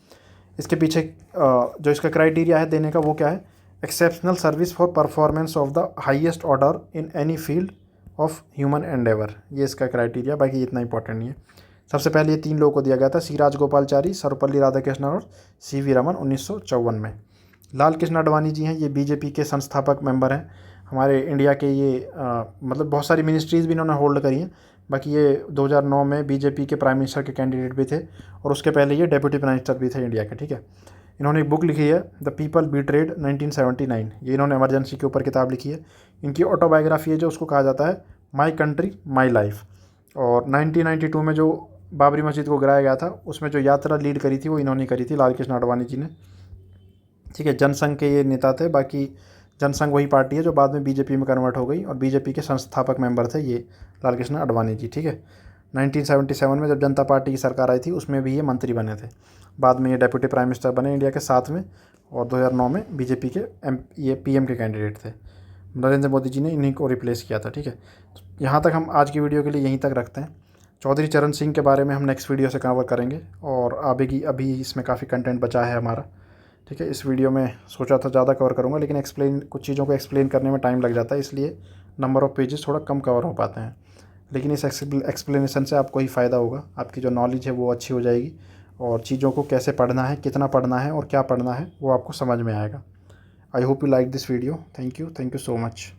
Speaker 2: इसके पीछे जो इसका क्राइटेरिया है देने का वो क्या है, exceptional service for performance of the highest order in any field of human Endeavour, ये इसका क्राइटेरिया, बाकी इतना इंपॉर्टेंट नहीं है। सबसे पहले ये 3 लोगों को दिया गया था, सी राजगोपालचारी, सर्वपल्ली राधाकृष्णन और CV रमन 1954 में। लाल कृष्ण आडवाणी जी हैं, ये BJP के संस्थापक मेंबर हैं हमारे इंडिया के। ये मतलब बहुत सारी मिनिस्ट्रीज़ भी इन्होंने होल्ड करी हैं। बाकी ये 2009 में BJP के प्राइम मिनिस्टर के कैंडिडेट भी थे और उसके पहले ये डेप्यूटी प्राइम मिनिस्टर भी थे इंडिया के, ठीक है। इन्होंने एक बुक लिखी है द पीपल बीट्रेड 1979, ये इन्होंने इमरजेंसी के ऊपर किताब लिखी है। इनकी ऑटोबायोग्राफी है जो उसको कहा जाता है माई कंट्री माई लाइफ। और 1992 में जो बाबरी मस्जिद को गिराया गया था उसमें जो यात्रा लीड करी थी वो इन्होंने करी थी, लाल कृष्ण आडवाणी जी ने, ठीक है। जनसंघ के ये नेता थे। बाकी जनसंघ वही पार्टी है जो बाद में BJP में कन्वर्ट हो गई और BJP के संस्थापक मेंबर थे ये लाल कृष्ण आडवाणी जी, ठीक है। 1977 में जब जनता पार्टी की सरकार आई थी उसमें भी ये मंत्री बने थे। बाद में ये डेप्यूटी प्राइम मिनिस्टर बने इंडिया के साथ में, और 2009 में BJP के ये PM के कैंडिडेट थे। नरेंद्र मोदी जी ने इन्हीं को रिप्लेस किया था, ठीक है। यहाँ तक हम आज की वीडियो के लिए यहीं तक रखते हैं। चौधरी चरण सिंह के बारे में हम नेक्स्ट वीडियो से कवर करेंगे और अभी इसमें काफ़ी कंटेंट बचा है हमारा, ठीक है। इस वीडियो में सोचा था ज़्यादा कवर करूँगा, लेकिन कुछ चीज़ों को एक्सप्लेन करने में टाइम लग जाता है, इसलिए नंबर ऑफ़ पेजेस थोड़ा कम कवर हो पाते हैं। लेकिन इस एक्सप्लेनेशन से आपको ही फ़ायदा होगा, आपकी जो नॉलेज है वो अच्छी हो जाएगी और चीज़ों को कैसे पढ़ना है, कितना पढ़ना है और क्या पढ़ना है वो आपको समझ में आएगा। I hope you like this video. Thank you so much.